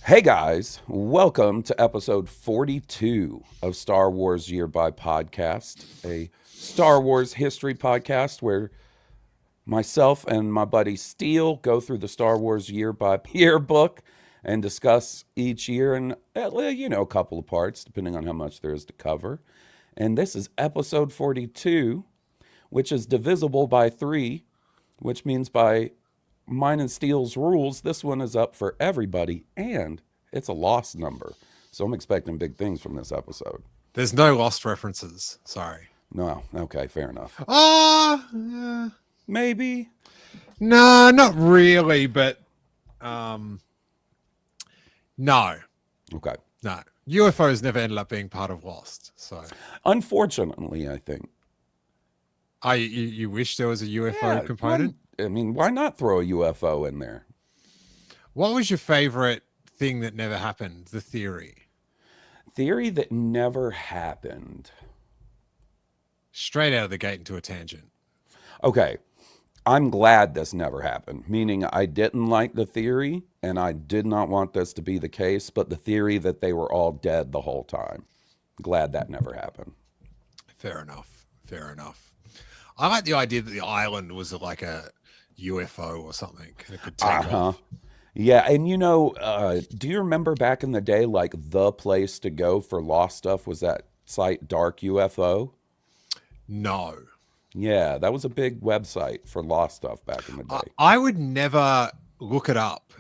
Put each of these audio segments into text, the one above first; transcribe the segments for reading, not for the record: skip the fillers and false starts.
Hey guys, welcome to episode 42 of Star Wars Year by Podcast, a Star Wars history podcast where myself and my buddy Steele go through the Star Wars Year by Year book and discuss each year in, a couple of parts, depending on how much there is to cover. And this is episode 42, which is divisible by 3, which means by mine and Steele's rules, this one is up for everybody, and it's a lost number. So I'm expecting big things from this episode. There's no lost references. Sorry. No, okay, fair enough. Maybe. No, not really, but no. Okay. No. UFOs never ended up being part of Lost. So unfortunately, I think. You wish there was a UFO component? Why not throw a UFO in there? What was your favorite thing that never happened? The theory. Theory that never happened. Straight out of the gate into a tangent. Okay. I'm glad this never happened, meaning I didn't like the theory and I did not want this to be the case, but the theory that they were all dead the whole time. Glad that never happened. Fair enough. I like the idea that the island was like a UFO or something and it could take off. Yeah, and do you remember back in the day, like the place to go for lost stuff was that site Dark UFO? No. Yeah, that was a big website for lost stuff back in the day. I would never look it up,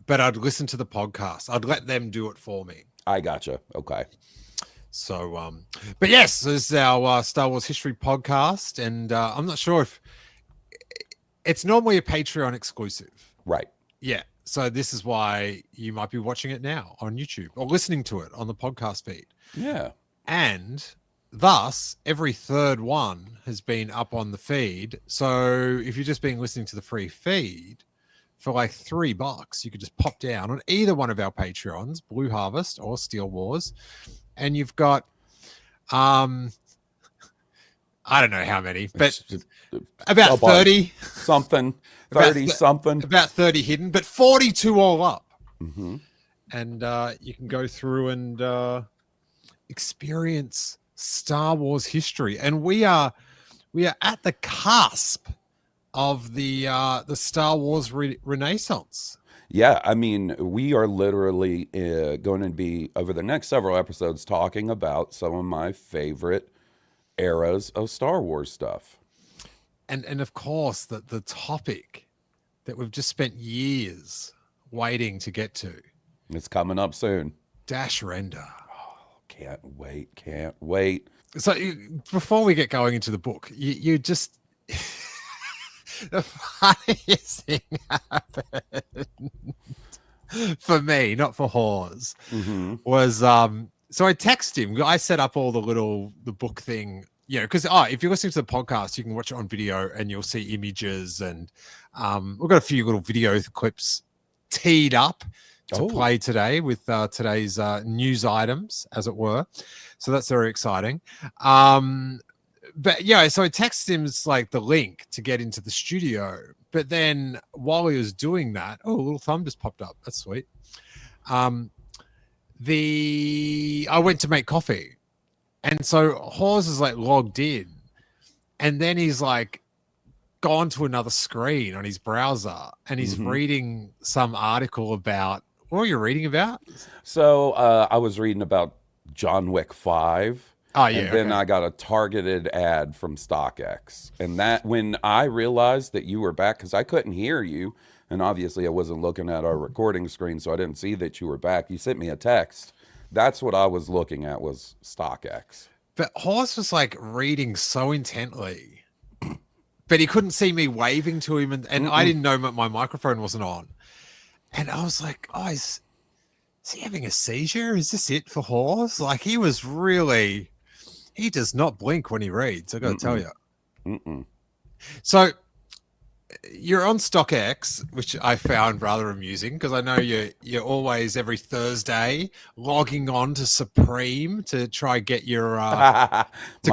but I'd listen to the podcast. I'd let them do it for me. I gotcha. Okay. So, but yes, this is our Star Wars history podcast, and I'm not sure if it's normally a Patreon exclusive. Right. Yeah. So this is why you might be watching it now on YouTube or listening to it on the podcast feed. Yeah. And thus, every third one has been up on the feed. So if you've just been listening to the free feed for like $3, you could just pop down on either one of our Patreons, Blue Harvest or Steele Wars. And you've got, I don't know how many, but about 30 something, 30 something, about 30 hidden, but 42 all up. Mm-hmm. And you can go through and experience Star Wars history. And we are at the cusp of the Star Wars Renaissance. Yeah, we are literally going to be, over the next several episodes, talking about some of my favorite eras of Star Wars stuff. And of course, the topic that we've just spent years waiting to get to. It's coming up soon. Dash Render. Oh, can't wait. So before we get going into the book, you just... The funniest thing happened for me, not for Hawes, was so I text him. I set up all the book thing, because if you're listening to the podcast, you can watch it on video and you'll see images, and we've got a few little video clips teed up to play today with today's news items, as it were. So that's very exciting. But yeah, so I texted him like the link to get into the studio. But then while he was doing that, a little thumb just popped up. That's sweet. I went to make coffee. And so Hawes is like logged in. And then he's like gone to another screen on his browser. And he's reading some article about, what were you reading about? So I was reading about John Wick 5. Oh, yeah. And then I got a targeted ad from StockX. And that, when I realized that you were back, because I couldn't hear you, and obviously I wasn't looking at our recording screen, so I didn't see that you were back. You sent me a text. That's what I was looking at, was StockX. But Horst was like reading so intently, but he couldn't see me waving to him, and I didn't know my microphone wasn't on. And I was like, is he having a seizure? Is this it for Horst? Like, he was really... He does not blink when he reads, I got to tell you. So you're on StockX, which I found rather amusing, because I know you're always every Thursday logging on to Supreme to try get your my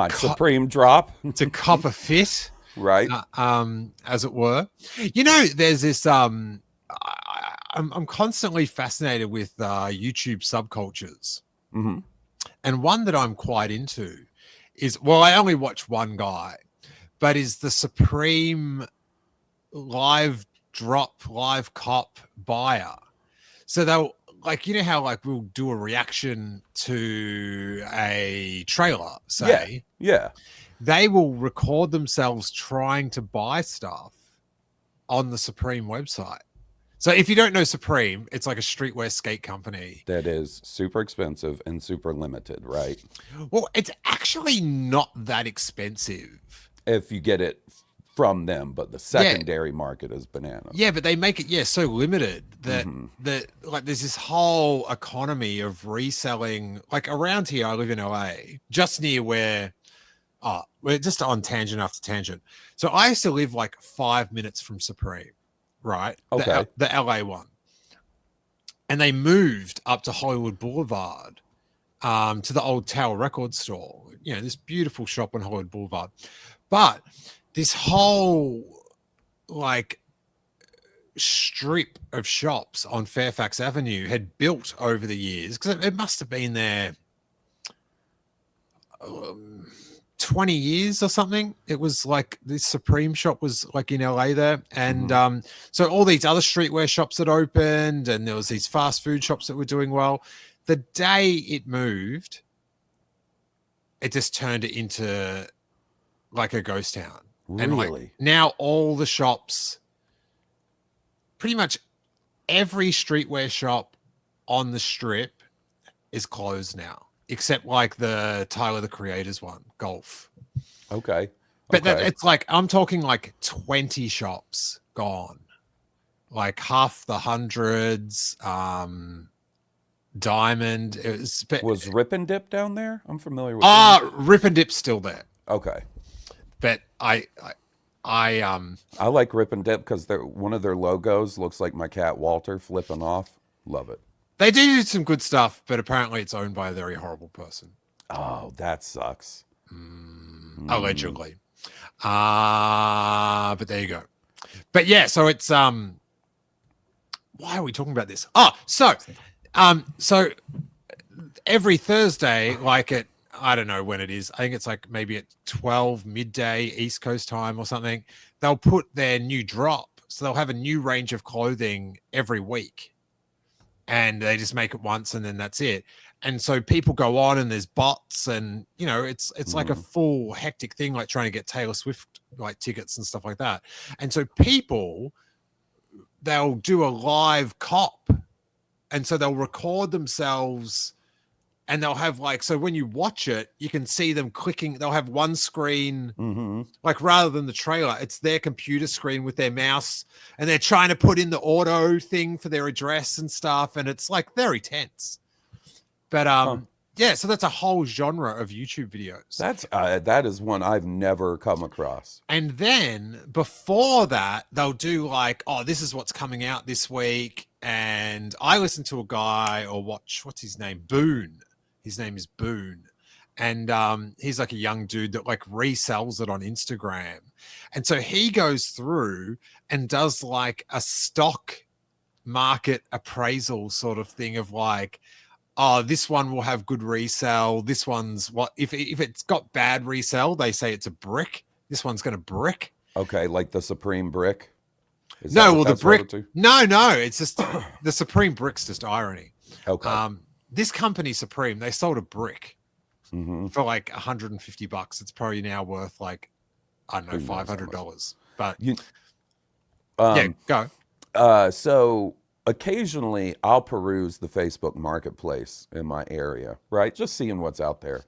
Supreme drop to cop a fit, right? As it were. There's this. I'm constantly fascinated with YouTube subcultures. Mm-hmm. And one that I'm quite into is, well, I only watch one guy, but is the Supreme live drop, live cop buyer. So they'll, like, you know how like we'll do a reaction to a trailer, say. Yeah. They will record themselves trying to buy stuff on the Supreme website. So if you don't know Supreme, it's like a streetwear skate company. That is super expensive and super limited, right? Well, it's actually not that expensive. If you get it from them, but the secondary market is bananas. Yeah, but they make it, so limited that that like there's this whole economy of reselling. Like around here, I live in LA, just near where we're just on tangent after tangent. So I used to live like 5 minutes from Supreme, right? Okay. The LA one. And they moved up to Hollywood Boulevard, to the old Tower Record store. You know, this beautiful shop on Hollywood Boulevard. But this whole like strip of shops on Fairfax Avenue had built over the years, because it must have been there 20 years or something. It was like this Supreme shop was like in LA there. And so all these other streetwear shops had opened, and there was these fast food shops that were doing well. The day it moved, it just turned it into like a ghost town. Really? And like now all the shops, pretty much every streetwear shop on the strip is closed now, except like the Tyler the Creator's one, Golf. Okay. But it's like, I'm talking like 20 shops gone, like half the hundreds. Diamond. Was Rip and Dip down there? I'm familiar with Rip and Dip's still there. Okay. But I like Rip and Dip because one of their logos looks like my cat Walter flipping off. Love it. They do some good stuff, but apparently it's owned by a very horrible person. Oh, that sucks. Allegedly. But there you go. But yeah, so it's why are we talking about this? So every Thursday, like at, I don't know when it is, I think it's like maybe at 12 midday East Coast time or something, they'll put their new drop. So they'll have a new range of clothing every week, and they just make it once and then that's it. And so people go on, and there's bots, and you know, it's like a full hectic thing, like trying to get Taylor Swift like tickets and stuff like that. And so people, they'll do a live cop, and so they'll record themselves, and they'll have like, so when you watch it, you can see them clicking. They'll have one screen, like rather than the trailer, it's their computer screen with their mouse, and they're trying to put in the auto thing for their address and stuff. And it's like very tense. But yeah, so that's a whole genre of YouTube videos. That is one I've never come across. And then before that, they'll do like, oh, this is what's coming out this week. And I listen to a guy or watch, what's his name? Boone. His name is Boone. And he's like a young dude that like resells it on Instagram. And so he goes through and does like a stock market appraisal sort of thing of like, oh, this one will have good resale. This one's what if it's got bad resale, they say it's a brick. This one's going to brick. Okay, like the Supreme brick. The brick. No, it's just the Supreme brick's just irony. Okay. This company Supreme, they sold a brick for like $150. It's probably now worth like, I don't know, $500. But yeah, go. So occasionally I'll peruse the Facebook marketplace in my area, right? Just seeing what's out there.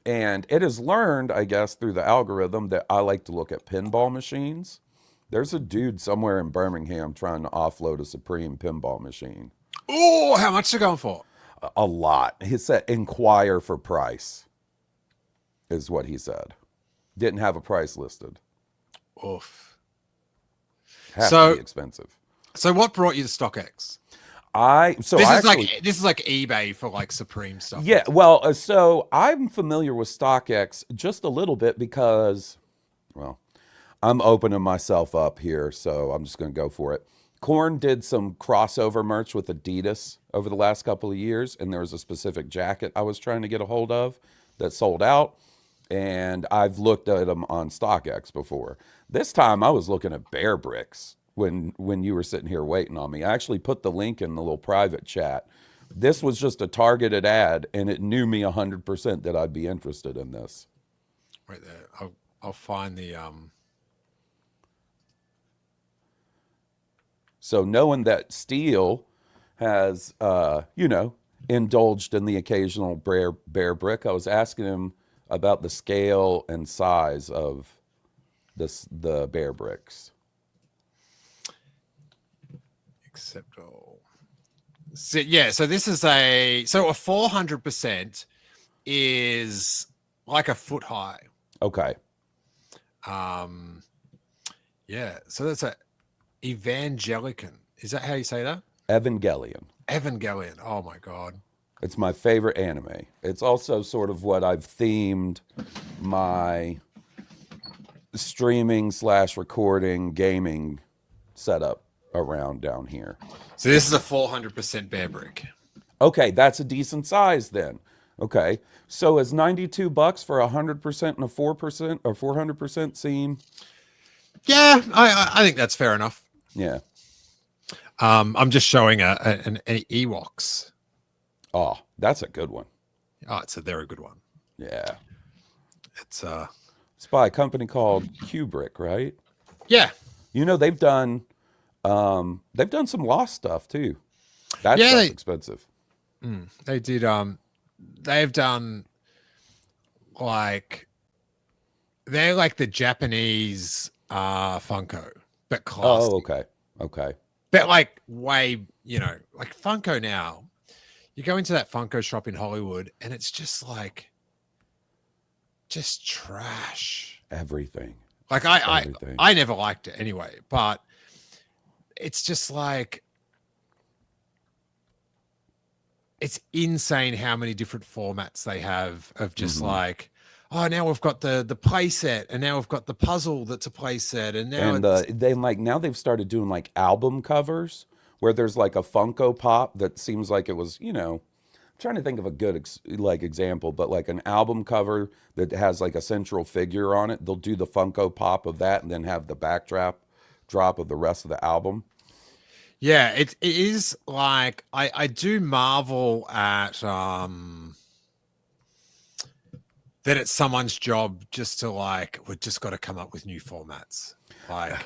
And it has learned, I guess, through the algorithm that I like to look at pinball machines. There's a dude somewhere in Birmingham trying to offload a Supreme pinball machine. Oh, how much are they going for? A lot. He said, inquire for price, is what he said. Didn't have a price listed. Oof. Has to be expensive. So what brought you to StockX? This is like eBay for like Supreme stuff. Yeah, well, so I'm familiar with StockX just a little bit because, well, I'm opening myself up here, so I'm just going to go for it. Korn did some crossover merch with Adidas over the last couple of years, and there was a specific jacket I was trying to get a hold of that sold out, and I've looked at them on StockX before. This time I was looking at Bear Bricks when you were sitting here waiting on me. I actually put the link in the little private chat. This was just a targeted ad, and it knew me 100% that I'd be interested in this. Right there. I'll find the So knowing that Steele has, indulged in the occasional bear brick, I was asking him about the scale and size of the bear bricks. Except all. So, yeah, so this is a 400% is like a foot high. Okay. Yeah, so that's a Evangelican. Is that how you say that? Evangelion. Oh my God. It's my favorite anime. It's also sort of what I've themed my streaming / recording gaming setup around down here. So this is a 400% bear brick. Okay, that's a decent size then. Okay, so is $92 for 100% and a 4% or 400% seem? Yeah, I think that's fair enough. Yeah. I'm just showing an Ewoks. Oh, that's a good one. Oh, it's a very good one. Yeah. It's by a company called Kubrick, right? Yeah. They've done some Lost stuff too. That's expensive. They did they've done they're like the Japanese Funko, but classy. Oh, okay. But like way, like Funko now, you go into that Funko shop in Hollywood and it's just trash. Everything. Like I never liked it anyway, but it's just like, it's insane how many different formats they have of just like, oh, now we've got the play set, and now we've got the puzzle that's a play set, and now now they've started doing like album covers where there's like a Funko Pop that seems like it was, I'm trying to think of a good example, but like an album cover that has like a central figure on it. They'll do the Funko Pop of that and then have the backdrop of the rest of the album. Yeah, it is like I do marvel at that it's someone's job just to we've just got to come up with new formats. I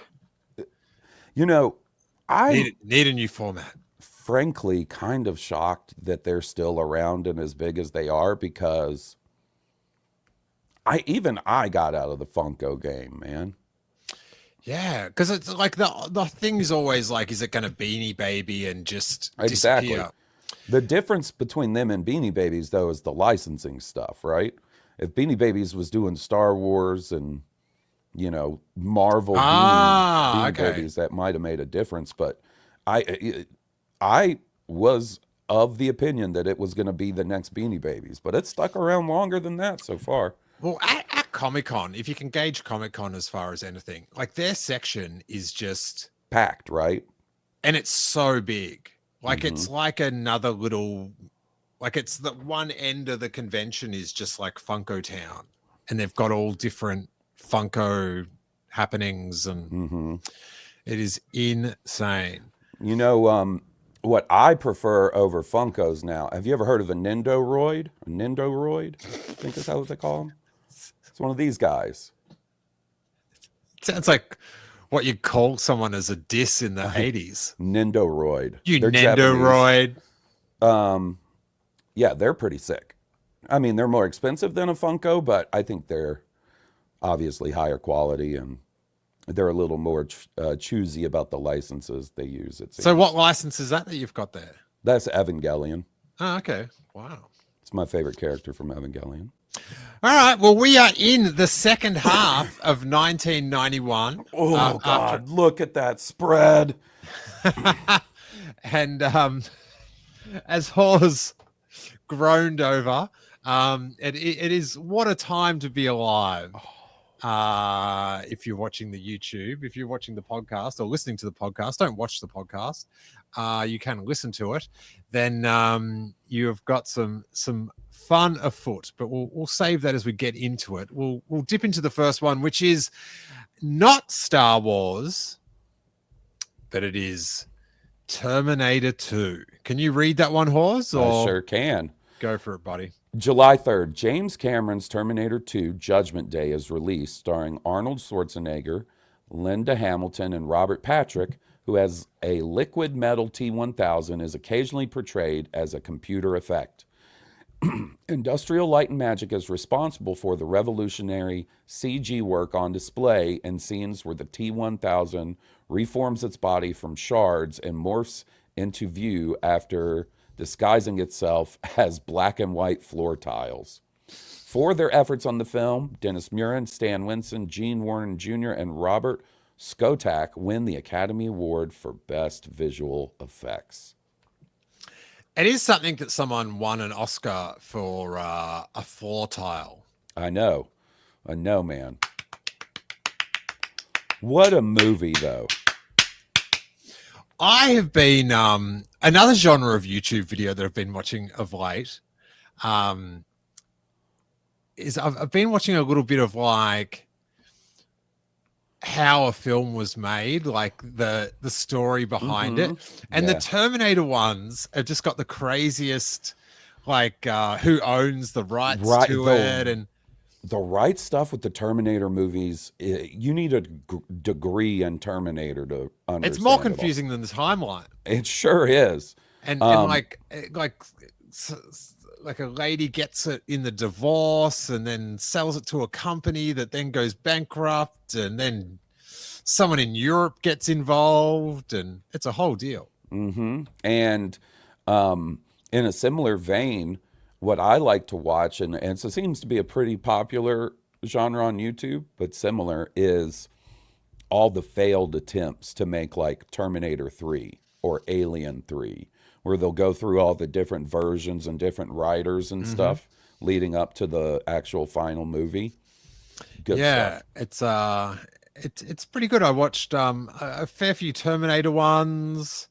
need a new format. Frankly, kind of shocked that they're still around and as big as they are, because I got out of the Funko game, man. Yeah, because it's like the thing is always like, is it going to Beanie Baby and just exactly disappear? The difference between them and Beanie Babies, though, is the licensing stuff, right? If Beanie Babies was doing Star Wars and Marvel Beanie Babies, that might have made a difference. But I was of the opinion that it was going to be the next Beanie Babies, but it's stuck around longer than that so far. Well, at Comic-Con, if you can gauge Comic-Con as far as anything, like their section is just packed, right? And it's so big. Like it's like another little, like it's the one end of the convention is just like Funko Town, and they've got all different Funko happenings, and it is insane. What I prefer over Funkos now. Have you ever heard of a Nindoroid? A Nindoroid? I think that's what they call them. It's one of these guys. It sounds like what you'd call someone as a diss in the 80s. Nindoroid. They're Nindoroid. Yeah, they're pretty sick. I mean, they're more expensive than a Funko, but I think they're obviously higher quality, and they're a little more choosy about the licenses they use. So what license is that you've got there? That's Evangelion. Oh, okay. Wow. It's my favorite character from Evangelion. All right. Well, we are in the second half of 1991. Oh, God. Look at that spread. And as Hawes groaned over, it is what a time to be alive. If you're watching the YouTube, if you're watching the podcast or listening to the podcast, don't watch the podcast. You can listen to it. Then you have got some fun afoot. But we'll save that as we get into it. We'll dip into the first one, which is not Star Wars, but it is Terminator 2. Can you read that one, Hawes? I sure can. Go for it, buddy. July 3rd, James Cameron's Terminator 2 Judgment Day is released, starring Arnold Schwarzenegger, Linda Hamilton, and Robert Patrick, who as a liquid metal T-1000 is occasionally portrayed as a computer effect. Industrial Light and Magic is responsible for the revolutionary CG work on display in scenes where the T-1000 reforms its body from shards and morphs into view after disguising itself as black and white floor tiles. For their efforts on the film, Dennis Muren, Stan Winston, Gene Warren Jr., and Robert Skotak win the Academy Award for Best Visual Effects. It is something that someone won an Oscar for a floor tile. I know, man. What a movie, though. I have been another genre of YouTube video that I've been watching of late. Is I've been watching a little bit of like how a film was made, like the story behind it, and the Terminator ones have just got the craziest, like who owns the rights to it, and the right stuff with the Terminator movies. You need a degree in Terminator to understand. It's more confusing than the timeline. It sure is. And like a lady gets it in the divorce and then sells it to a company that then goes bankrupt, and then someone in Europe gets involved, and it's a whole deal. Mm-hmm. And in a similar vein, what I like to watch, and it seems to be a pretty popular genre on YouTube, but similar, is all the failed attempts to make like Terminator 3 or Alien 3, where they'll go through all the different versions and different writers and stuff leading up to the actual final movie. Good stuff. It's pretty good. I watched a fair few Terminator ones.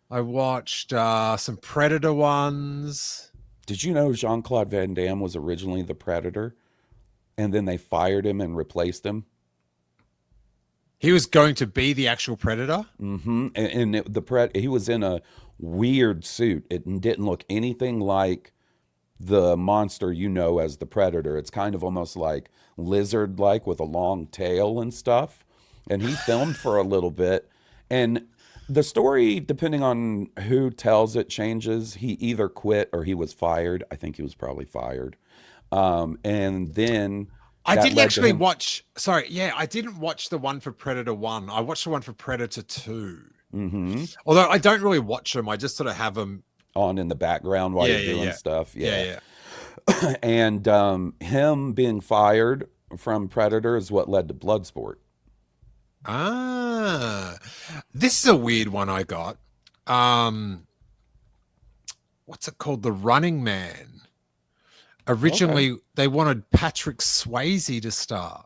I watched some Predator ones. Did you know Jean-Claude Van Damme was originally the Predator, and then they fired him and replaced him? He was going to be the actual Predator? Mm-hmm. And he was in a weird suit. It didn't look anything like the monster you know as the Predator. It's kind of almost like lizard-like with a long tail and stuff. And he filmed for a little bit. And the story, depending on who tells it, changes. He either quit or he was fired. I think he was probably fired. And then I didn't actually watch. Sorry, yeah, I didn't watch the one for Predator 1. I watched the one for Predator 2. Mm-hmm. Although I don't really watch them. I just sort of have them on in the background while you're doing stuff. Yeah. And him being fired from Predator is what led to Bloodsport. This is a weird one I got. What's it called? The Running Man. Originally, they wanted Patrick Swayze to star.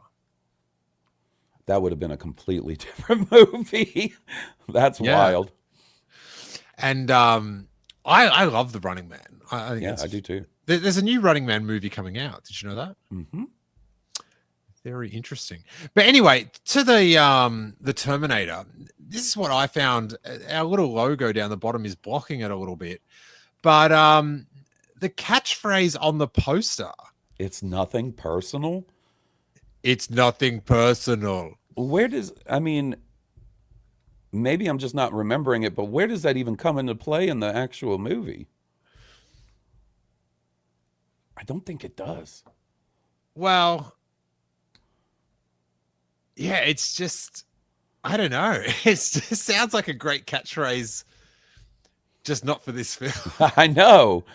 That would have been a completely different movie. That's wild. And I love The Running Man. I think I do too. There's a new Running Man movie coming out. Did you know that? Mm-hmm. Very interesting. But anyway, to the Terminator, this is what I found. Our little logo down the bottom is blocking it a little bit. But the catchphrase on the poster, it's nothing personal. It's nothing personal. Maybe I'm just not remembering it, but where does that even come into play in the actual movie? I don't think it does. Well, yeah, it's just, I don't know. It just sounds like a great catchphrase, just not for this film. I know.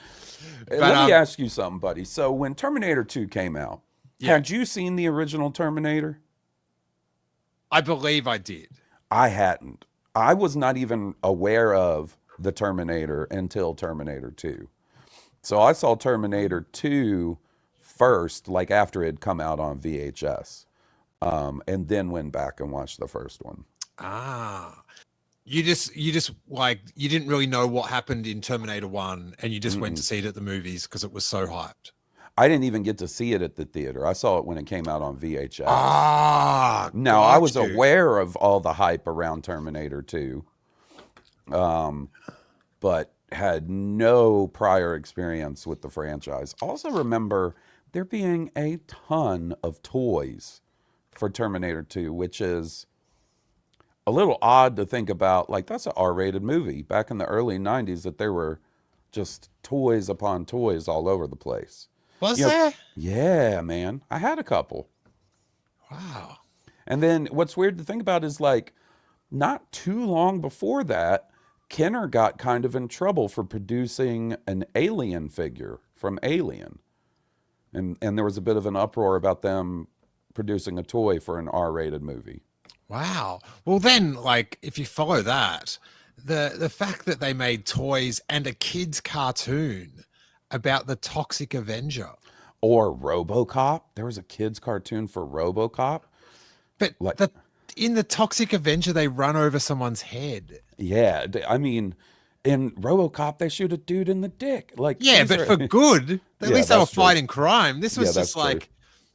But, let me ask you something, buddy. So when Terminator 2 came out, had you seen the original Terminator? I believe I did. I hadn't. I was not even aware of the Terminator until Terminator 2. So I saw Terminator 2 first, like after it had come out on VHS. and then went back and watched the first one. Ah. You just like, you didn't really know what happened in Terminator 1 and you just went to see it at the movies because it was so hyped. I didn't even get to see it at the theater. I saw it when it came out on VHS. Ah, now, I was aware of all the hype around Terminator 2, but had no prior experience with the franchise. Also remember there being a ton of toys for Terminator 2, which is a little odd to think about. Like, that's an R-rated movie back in the early 90s, that there were just toys upon toys all over the place. Was there? Yeah, man. I had a couple. Wow. And then what's weird to think about is, like, not too long before that, Kenner got kind of in trouble for producing an alien figure from Alien. And there was a bit of an uproar about them producing a toy for an R-rated movie. Wow. Well, then, like, if you follow that, the fact that they made toys and a kid's cartoon about the Toxic Avenger. Or RoboCop. There was a kid's cartoon for RoboCop. But like, in the Toxic Avenger, they run over someone's head. Yeah. I mean, in RoboCop, they shoot a dude in the dick. Like, yeah, but for good. At least they were fighting crime. This was just like, true.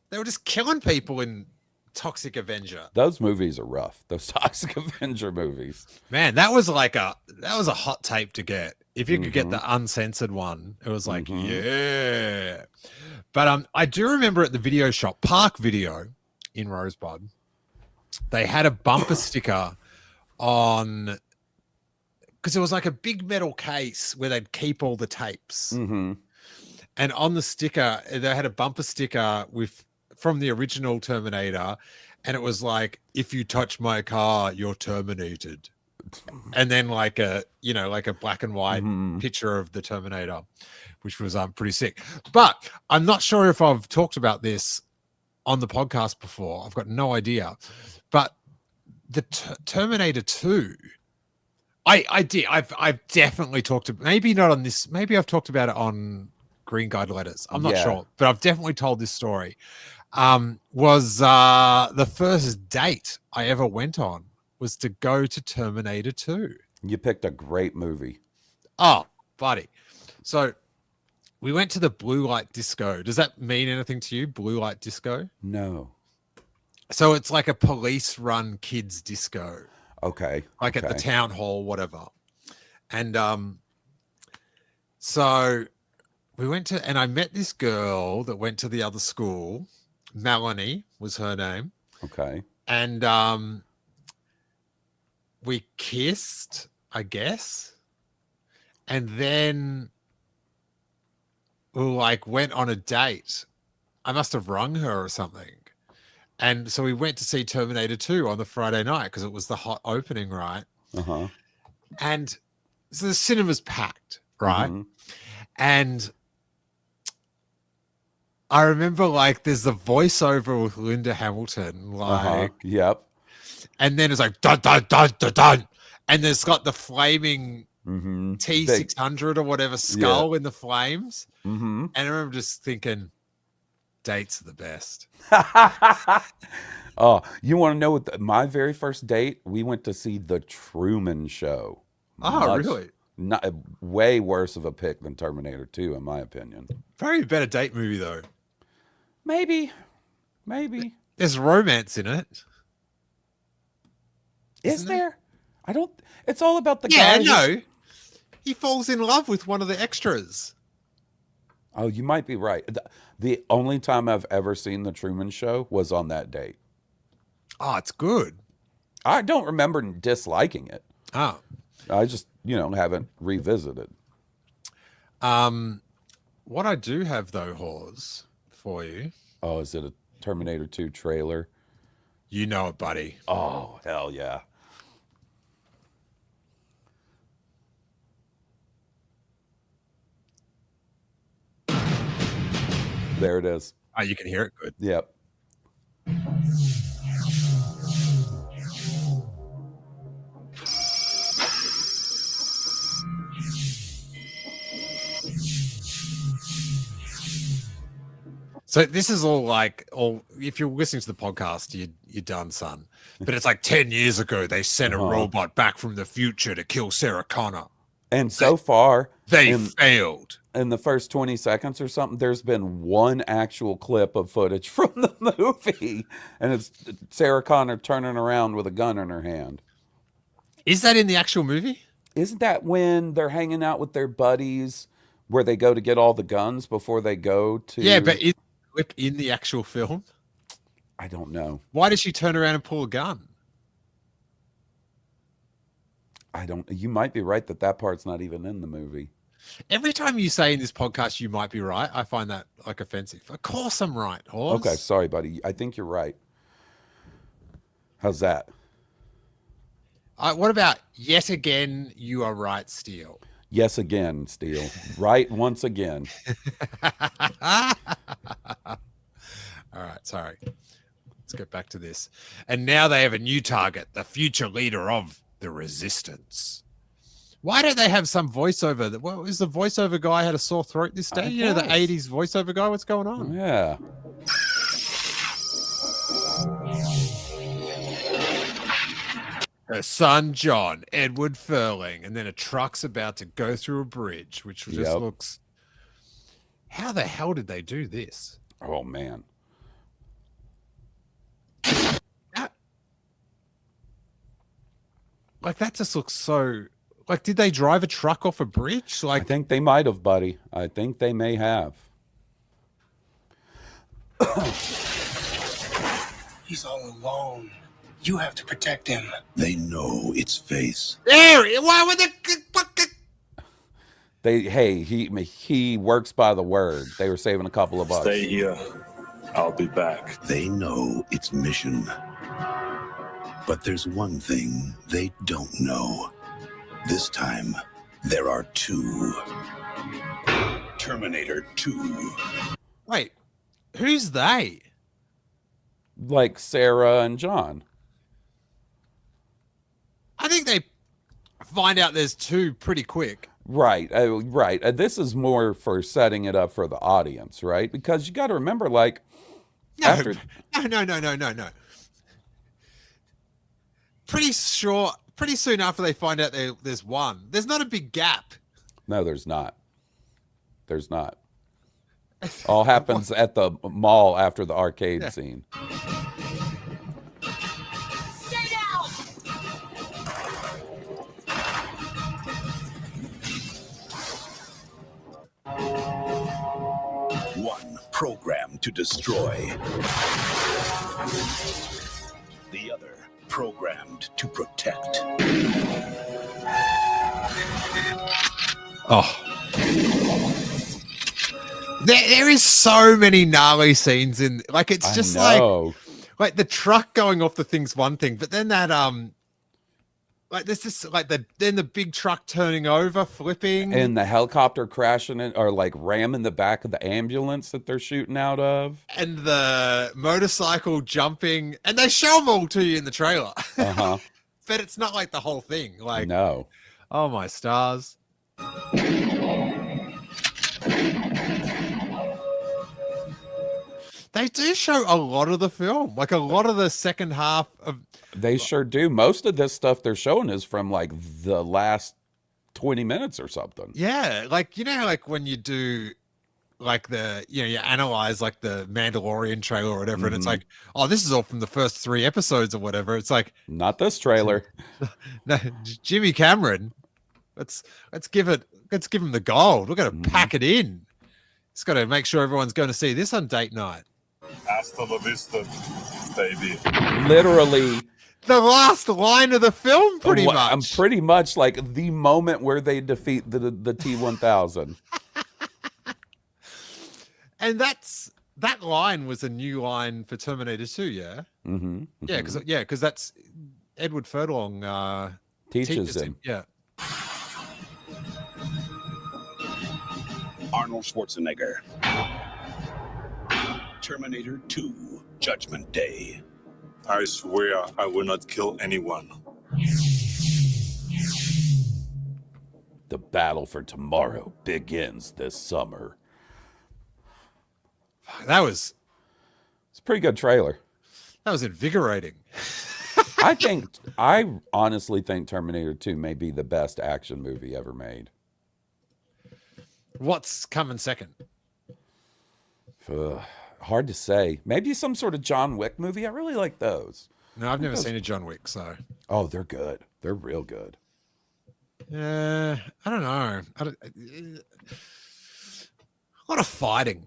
They were just killing people in Toxic Avenger. Those movies are rough. Those Toxic Avenger movies. Man, that was a hot tape to get. If you could get the uncensored one, it was like, yeah. But I do remember at the video shop, Park Video in Rosebud, they had a bumper sticker on, because it was like a big metal case where they'd keep all the tapes. Mm-hmm. And on the sticker, they had a bumper sticker from the original Terminator, and it was like, if you touch my car, you're terminated. And then like a black and white picture of the Terminator, which was pretty sick. But I'm not sure if I've talked about this on the podcast before. I've got no idea. But the Terminator 2, I did. I've definitely talked about, maybe not on this, maybe I've talked about it on Green Guide Letters. I'm not sure, but I've definitely told this story. Was the first date I ever went on was to go to Terminator 2. You picked a great movie. Oh, buddy. So we went to the Blue Light Disco. Does that mean anything to you, Blue Light Disco? No. So it's like a police-run kids disco. Okay. Like at the town hall, whatever. And so we went to, and I met this girl that went to the other school. Melanie was her name. Okay. And we kissed, I guess. And then we like went on a date. I must have rung her or something. And so we went to see Terminator 2 on the Friday night because it was the hot opening, right? Uh-huh. And so the cinema's packed, right? Mm-hmm. And I remember like there's the voiceover with Linda Hamilton, like, yep. And then it's like dun dun dun dun dun, and there's got the flaming T600 or whatever skull in the flames. Mm-hmm. And I remember just thinking, dates are the best. Oh, you want to know what my very first date? We went to see The Truman Show. Oh, really? Not way worse of a pick than Terminator 2, in my opinion. Very better date movie though. Maybe. There's romance in it. Is there? I don't. It's all about the guy. Yeah, no. He falls in love with one of the extras. Oh, you might be right. The only time I've ever seen The Truman Show was on that date. Oh, it's good. I don't remember disliking it. Oh. I just, haven't revisited. What I do have though, Hawes, for you. Oh, is it a Terminator 2 trailer? You know it, buddy. Oh, hell yeah. There it is. Oh, you can hear it good. Yep. So this is all like, if you're listening to the podcast, you're done, son. But it's like 10 years ago, they sent a robot back from the future to kill Sarah Connor. And so far, they failed. In the first 20 seconds or something, there's been one actual clip of footage from the movie. And it's Sarah Connor turning around with a gun in her hand. Is that in the actual movie? Isn't that when they're hanging out with their buddies where they go to get all the guns before they go to... Yeah, but is it in the actual film? I don't know. Why does she turn around and pull a gun? You might be right that part's not even in the movie. Every time you say in this podcast you might be right, I find that like offensive. Of course I'm right, Hawes. Okay, sorry, buddy. I think you're right. How's that? What about yet again you are right, Steele? Yes, again, Steele. Right once again. All right, sorry. Let's get back to this. And now they have a new target, the future leader of the resistance. Why don't they have some voiceover? What was the voiceover guy had a sore throat this day? You know, the 80s voiceover guy? What's going on? Yeah. Her son, John, Edward Furling, and then a truck's about to go through a bridge, which just looks... How the hell did they do this? Oh, man. That just looks so... Like, did they drive a truck off a bridge? Like, I think they might have, buddy. I think they may have. He's all alone. You have to protect him. They know its face. There! Why would He works by the word. They were saving a couple of bucks. Stay here. I'll be back. They know its mission. But there's one thing they don't know. This time, there are two. Terminator 2. Wait, who's they? Like Sarah and John. I think they find out there's two pretty quick. Right, right. This is more for setting it up for the audience, right? Because you got to remember, like, No. Pretty soon after they find out there's one. There's not a big gap. No, there's not. There's not. All happens at the mall after the arcade scene. Stay down! One programmed to destroy. The other programmed to protect. Oh. There is so many gnarly scenes in, like, it's just like the truck going off the thing's one thing, but then that like there's this like then the big truck turning over, flipping, and the helicopter crashing in, or like ramming the back of the ambulance that they're shooting out of, and the motorcycle jumping, and they show them all to you in the trailer. But it's not like the whole thing. Like, no. Oh my stars. They do show a lot of the film, like a lot of the second half of. They sure do. Most of this stuff they're showing is from like the last 20 minutes or something. Yeah, like, you know, like when you do like you analyze like the Mandalorian trailer or whatever, and it's like, oh, this is all from the first 3 episodes or whatever. It's like, not this trailer. No, Jimmy Cameron. Let's give him the gold. We're gonna pack it in. It's got to make sure everyone's going to see this on date night. Hasta la vista, baby. Literally the last line of the film, pretty much. I'm pretty much like the moment where they defeat the T-1000. And that line was a new line for Terminator 2, yeah? Yeah, because that's Edward Furlong teaches him. Yeah. Arnold Schwarzenegger. Terminator 2, Judgment Day. I swear I will not kill anyone. The battle for tomorrow begins this summer. That was It's a pretty good trailer. invigorating. I honestly think Terminator 2 may be the best action movie ever made. What's coming second? Hard to say. Maybe some sort of John Wick movie. I really like those. No, I've never seen a John Wick, so. Oh, they're good. They're real good. I don't know. A lot of fighting.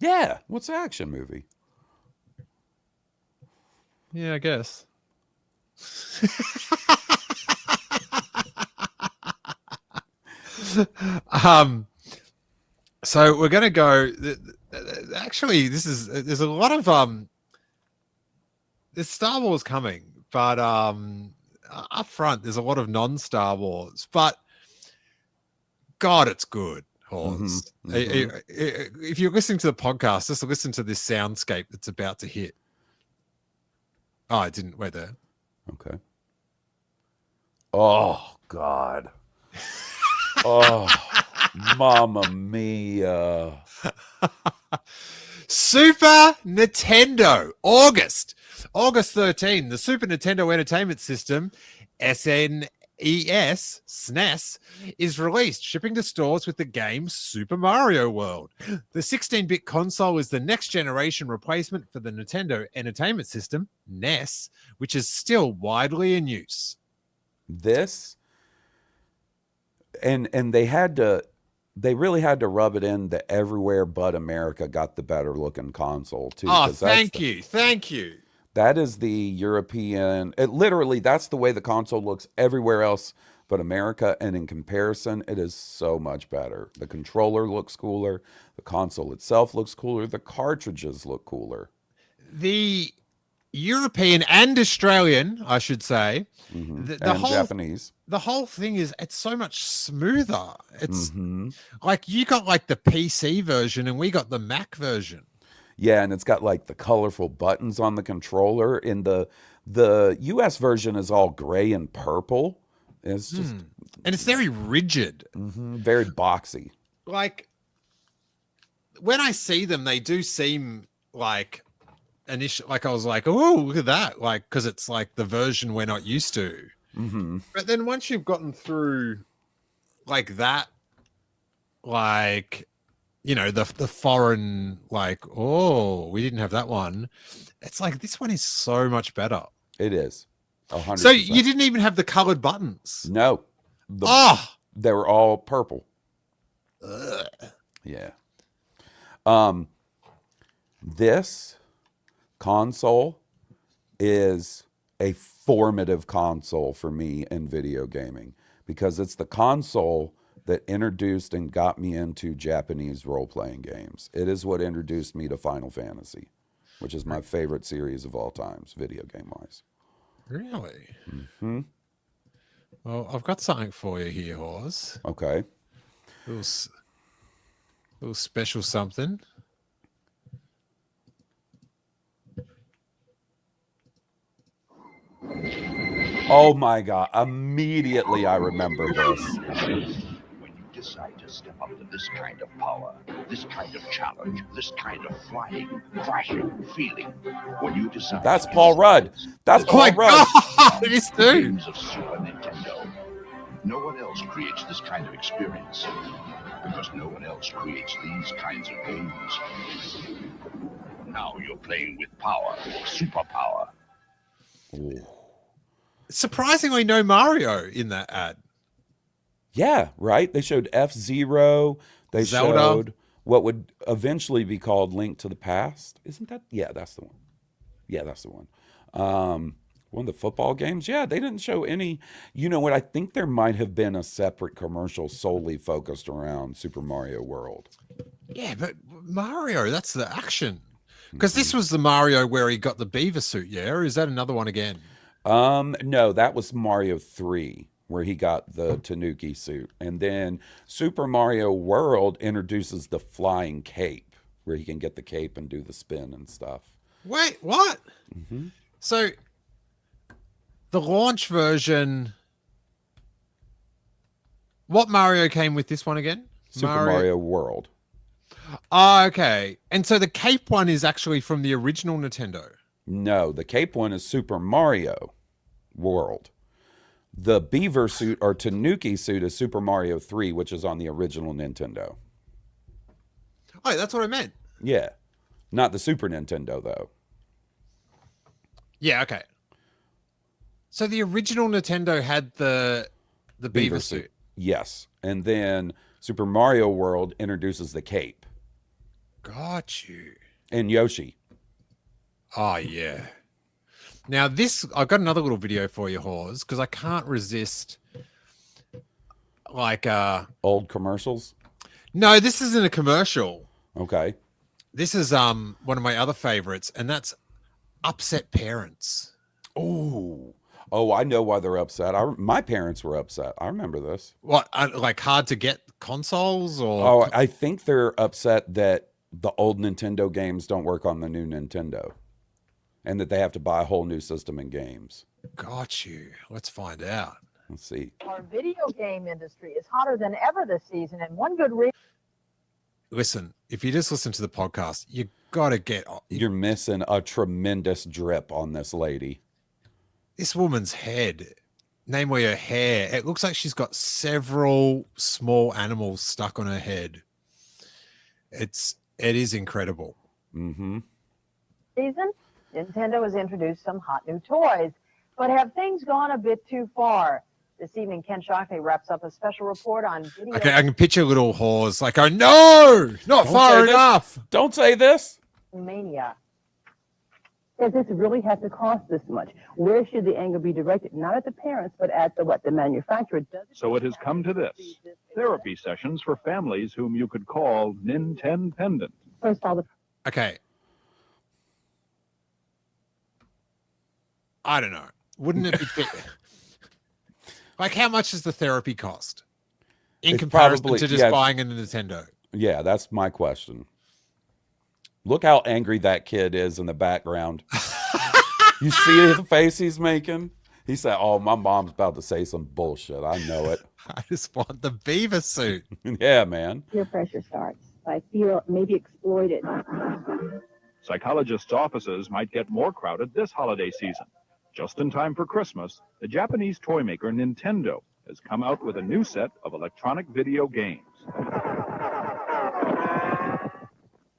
Yeah. What's an action movie? Yeah, I guess. So we're going to go. Actually, there's a lot of there's Star Wars coming, but up front there's a lot of non-Star Wars. But God, it's good. Hawes. If you're listening to the podcast, just listen to this soundscape that's about to hit. Oh, I didn't. Wait there. Okay. Oh, God. Oh, Mamma Mia. Super Nintendo. August 13. The Super Nintendo Entertainment System, SNES, is released, shipping to stores with the game Super Mario World. The 16-bit console is the next generation replacement for the Nintendo Entertainment System, NES, which is still widely in use. This, and they really had to rub it in that everywhere but America got the better looking console too. Oh, thank you. That is the European. Literally, that's the way the console looks everywhere else but America. And in comparison, it is so much better. The controller looks cooler. The console itself looks cooler. The cartridges look cooler. The European and Australian, I should say, and whole Japanese. The whole thing is it's so much smoother. It's like you got like the PC version and we got the Mac version. Yeah, and it's got like the colorful buttons on the controller. In the US version is all gray and purple. It's just and it's very rigid. Very boxy. Like when I see them, they do seem like initial. Like I was like, oh, look at that! Like because it's like the version we're not used to. But then once you've gotten through like that, like you know the foreign, like oh, we didn't have that one. It's like this one is so much better. It is 100%. So you didn't even have the colored buttons. No. They were all purple. Yeah. This console is a formative console for me in video gaming because it's the console that introduced and got me into Japanese role-playing games. It is what introduced me to Final Fantasy, which is my favorite series of all times, video game-wise. Really? Well, I've got something for you here, Hawes. Okay. Little special something. Oh my God. Immediately I remember this. When you decide to step up to this kind of power, this kind of challenge, this kind of flying, crashing, feeling, when you decide... That's Paul Rudd. That's Paul Rudd. It is too. Games of Super Nintendo. No one else creates this kind of experience because no one else creates these kinds of games. Now you're playing with power, superpower. Ooh. Surprisingly, no Mario in that ad. Yeah, right. They showed F-Zero. They Zelda. showed what would eventually be called Link to the Past. Isn't that? Yeah, that's the one. Yeah, that's the one. One of the football games. Yeah, they didn't show any. You know what? I think there might have been a separate commercial solely focused around Super Mario World. Yeah, but Mario, that's the action. Because this was the Mario where he got the beaver suit, yeah? Or is that another one again? No, that was Mario 3, where he got the Tanuki suit. And then Super Mario World introduces the flying cape, where he can get the cape and do the spin and stuff. Wait, what? So the launch version, what Mario came with this one again? Super Mario World. Oh, okay. And so the cape one is actually from the original Nintendo. No, the cape one is Super Mario World. The beaver suit or tanuki suit is Super Mario 3, which is on the original Nintendo. Oh, that's what I meant. Yeah. Not the Super Nintendo, though. Yeah, okay. So the original Nintendo had the beaver suit. Yes. And then Super Mario World introduces the cape. Got you. And Yoshi. Oh, yeah. Now I've got another little video for you, Hawes, because I can't resist Old commercials? No, this isn't a commercial. Okay. This is one of my other favorites, and that's upset parents. Oh, I know why they're upset. My parents were upset. I remember this. What, like hard to get consoles or? Oh, I think they're upset that the old Nintendo games don't work on the new Nintendo and that they have to buy a whole new system and games. Got you. Let's find out. Let's see. Our video game industry is hotter than ever this season, and one good reason. Listen, if you just listen to the podcast, you got to get... You're missing a tremendous drip on this lady. This woman's head, namely her hair, it looks like she's got several small animals stuck on her head. It is incredible. Mm-hmm. Season, Nintendo has introduced some hot new toys, but have things gone a bit too far? This evening, Ken Shockley wraps up a special report on video. Okay, I can picture little Hawes like, oh no, not far enough. Don't say this. Mania. Does this really have to cost this much? Where should the anger be directed? Not at the parents, but at the manufacturer. So it has come to this. Therapy sessions for families whom you could call Nintendependent. First of all, Okay. I don't know. Wouldn't it be... Like, how much does the therapy cost in It's comparison probably- to just yeah. buying a Nintendo? Yeah, that's my question. Look how angry that kid is in the background. You see the face he's making? He said, oh, my mom's about to say some bullshit. I know it. I just want the beaver suit. Yeah, man. peer pressure starts. I feel maybe exploited. Psychologists' offices might get more crowded this holiday season. Just in time for Christmas, the Japanese toy maker Nintendo has come out with a new set of electronic video games.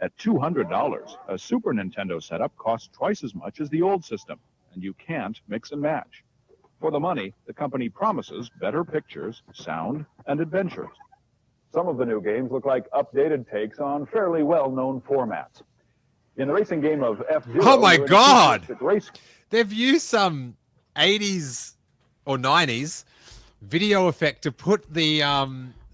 At $200, a Super Nintendo setup costs twice as much as the old system, and you can't mix and match. For the money, the company promises better pictures, sound, and adventures. Some of the new games look like updated takes on fairly well-known formats. In the racing game of F-Zero... Oh my God! Race... They've used some 80s or 90s video effect to put the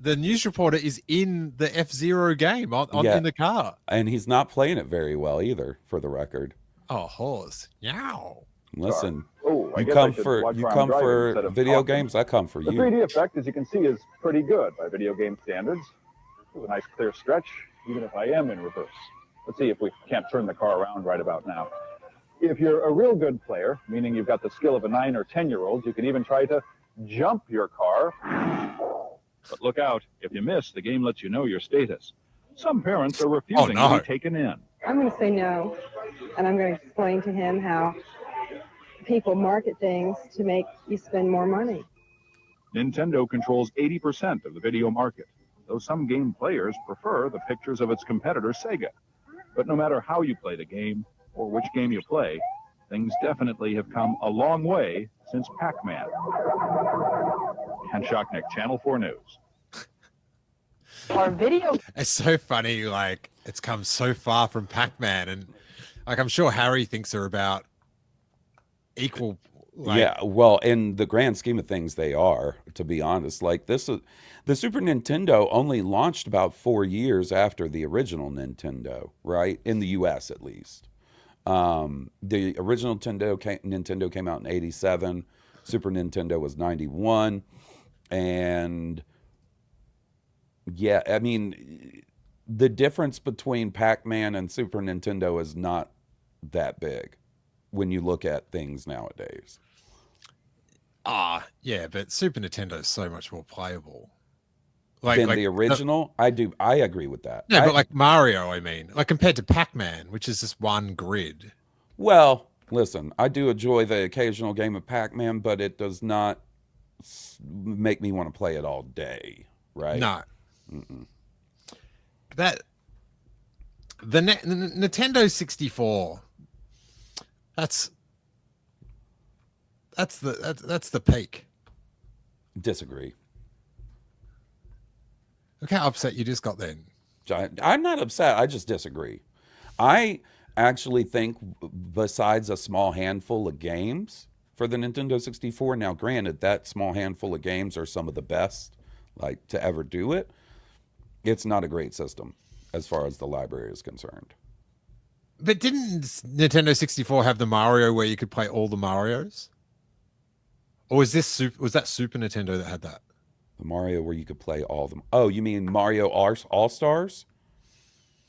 news reporter is in the F-Zero game in the car. And he's not playing it very well either, for the record. Oh, Hawes. Yow. Listen, I you guess come I should for watch where I'm driving for instead of video talking. games, I come for The you. 3D effect, as you can see, is pretty good by video game standards. With a nice clear stretch, even if I am in reverse. Let's see if we can't turn the car around right about now. If you're a real good player, meaning you've got the skill of a 9 or 10-year-old, you can even try to jump your car. But look out, if you miss, the game lets you know your status. Some parents are refusing to be taken in. I'm going to say no, and I'm going to explain to him how people market things to make you spend more money. Nintendo controls 80% of the video market, though some game players prefer the pictures of its competitor Sega. But no matter how you play the game, or which game you play, things definitely have come a long way since Pac-Man. Ken Shocknick, Channel 4 News. Our video. It's so funny, like, it's come so far from Pac-Man, and like I'm sure Harry thinks they're about equal. Like, yeah, well, in the grand scheme of things, they are, to be honest. Like, the Super Nintendo only launched about 4 years after the original Nintendo, right? In the US, at least. The original Nintendo came out in 87. Super Nintendo was 91. And yeah, I mean, the difference between Pac-Man and Super Nintendo is not that big when you look at things nowadays. yeah, but Super Nintendo is so much more playable. than the original. I agree with that. No, but like Mario, I mean, like compared to Pac-Man, which is just one grid. Well, listen, I do enjoy the occasional game of Pac-Man, but it does not make me want to play it all day, right? No. Mm-mm. That the Nintendo 64. That's the peak. Disagree. Look how upset you just got then. I'm not upset. I just disagree. I actually think, besides a small handful of games for the Nintendo 64, now granted, that small handful of games are some of the best like to ever do it. It's not a great system as far as the library is concerned. But didn't Nintendo 64 have the Mario where you could play all the Marios? Or was that Super Nintendo that had that? The Mario where you could play all of them. Oh, you mean Mario All-Stars?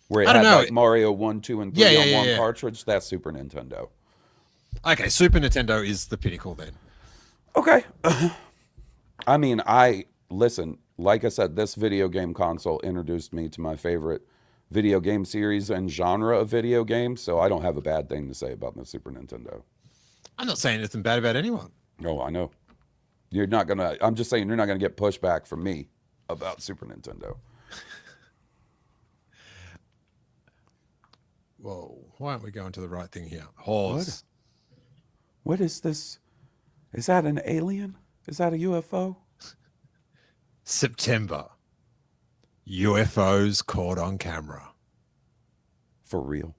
Where it had like Mario 1, 2, and 3 on one cartridge? That's Super Nintendo. Okay, Super Nintendo is the pinnacle then. Okay. I mean, listen, like I said, this video game console introduced me to my favorite video game series and genre of video games, so I don't have a bad thing to say about the Super Nintendo. I'm not saying anything bad about anyone. No, I know. I'm just saying you're not going to get pushback from me about Super Nintendo. Whoa, why aren't we going to the right thing here? Hawes. What is this? Is that an alien? Is that a UFO? September. UFOs caught on camera. For real.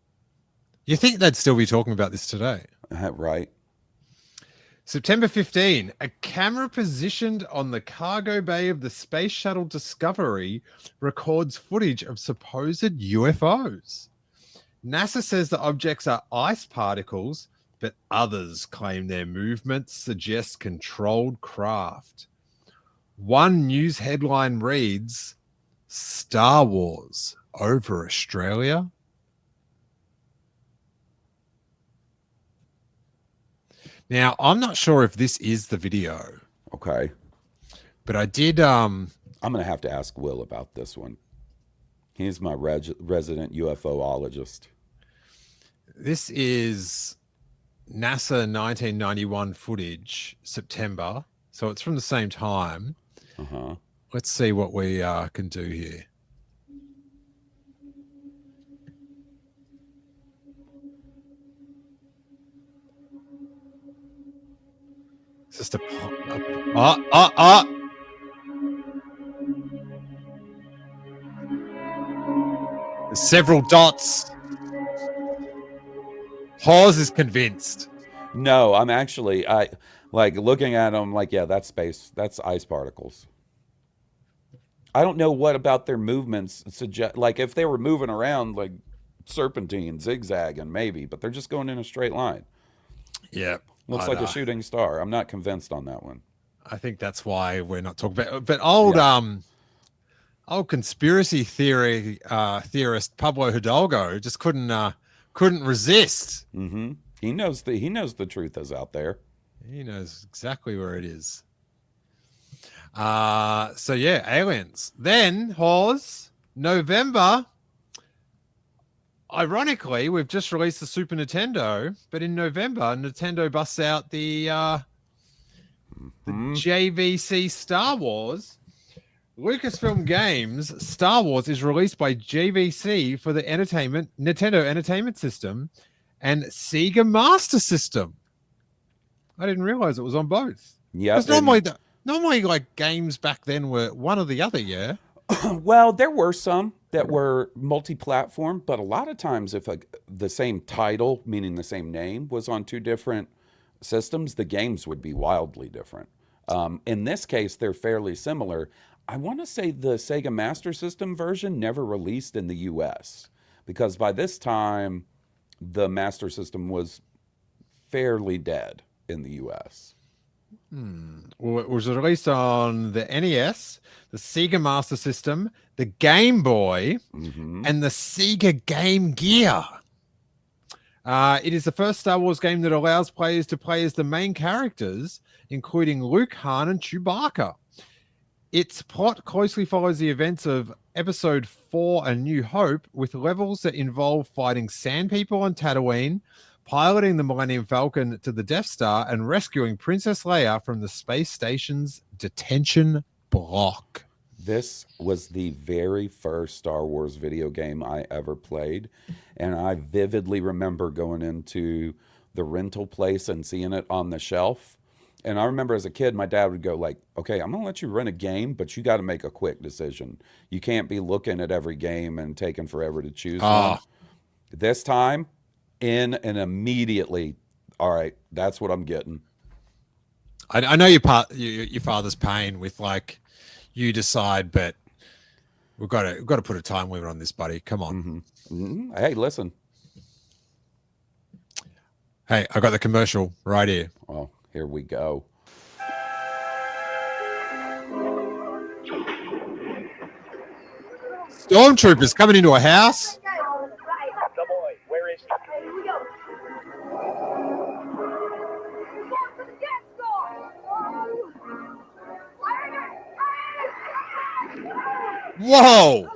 You think they'd still be talking about this today? Right. September 15, a camera positioned on the cargo bay of the Space Shuttle Discovery records footage of supposed UFOs. NASA says the objects are ice particles, but others claim their movements suggest controlled craft. One news headline reads, Star Wars over Australia? Now, I'm not sure if this is the video. Okay. But I did... I'm going to have to ask Will about this one. He's my resident UFOologist. This is NASA 1991 footage, September. So it's from the same time. Uh-huh. Let's see what we can do here. It's just There's several dots. Hawes is convinced. No, I'm actually, I like looking at them like, yeah, that's space. That's ice particles. I don't know what about their movements suggest. Like if they were moving around like serpentine, zigzagging, maybe, but they're just going in a straight line. Yeah. Looks like a shooting star. I'm not convinced on that one. I think that's why we're not talking about. But old conspiracy theorist Pablo Hidalgo just couldn't resist. Mm-hmm. He knows the truth is out there. He knows exactly where it is. So yeah, aliens. Then Hawes, November. Ironically, we've just released the Super Nintendo, but in November, Nintendo busts out the JVC Star Wars. Lucasfilm Games Star Wars is released by JVC for the Nintendo Entertainment System and Sega Master System. I didn't realize it was on both. Yeah, normally like games back then were one or the other. Yeah. Well, there were some that were multi-platform, but a lot of times if the same title, meaning the same name, was on two different systems, the games would be wildly different. In this case, they're fairly similar. I want to say the Sega Master System version never released in the US because by this time, the Master System was fairly dead in the US. Well, it was released on the NES, the Sega Master System, the Game Boy, and the Sega Game Gear. It is the first Star Wars game that allows players to play as the main characters, including Luke, Han, and Chewbacca. Its plot closely follows the events of Episode 4, A New Hope, with levels that involve fighting sand people on Tatooine, piloting the Millennium Falcon to the Death Star, and rescuing Princess Leia from the space station's detention block. This was the very first Star Wars video game I ever played, and I vividly remember going into the rental place and seeing it on the shelf. And I remember as a kid, my dad would go like, okay, I'm going to let you rent a game, but you got to make a quick decision. You can't be looking at every game and taking forever to choose one. This time, in and immediately, all right, that's what I'm getting. I know your father's pain with like, you decide, but we've got to put a time limit on this, buddy. Come on. Hey, listen. Hey, I got the commercial right here. Oh, here we go. Stormtroopers coming into a house. The boy, where is he? Whoa!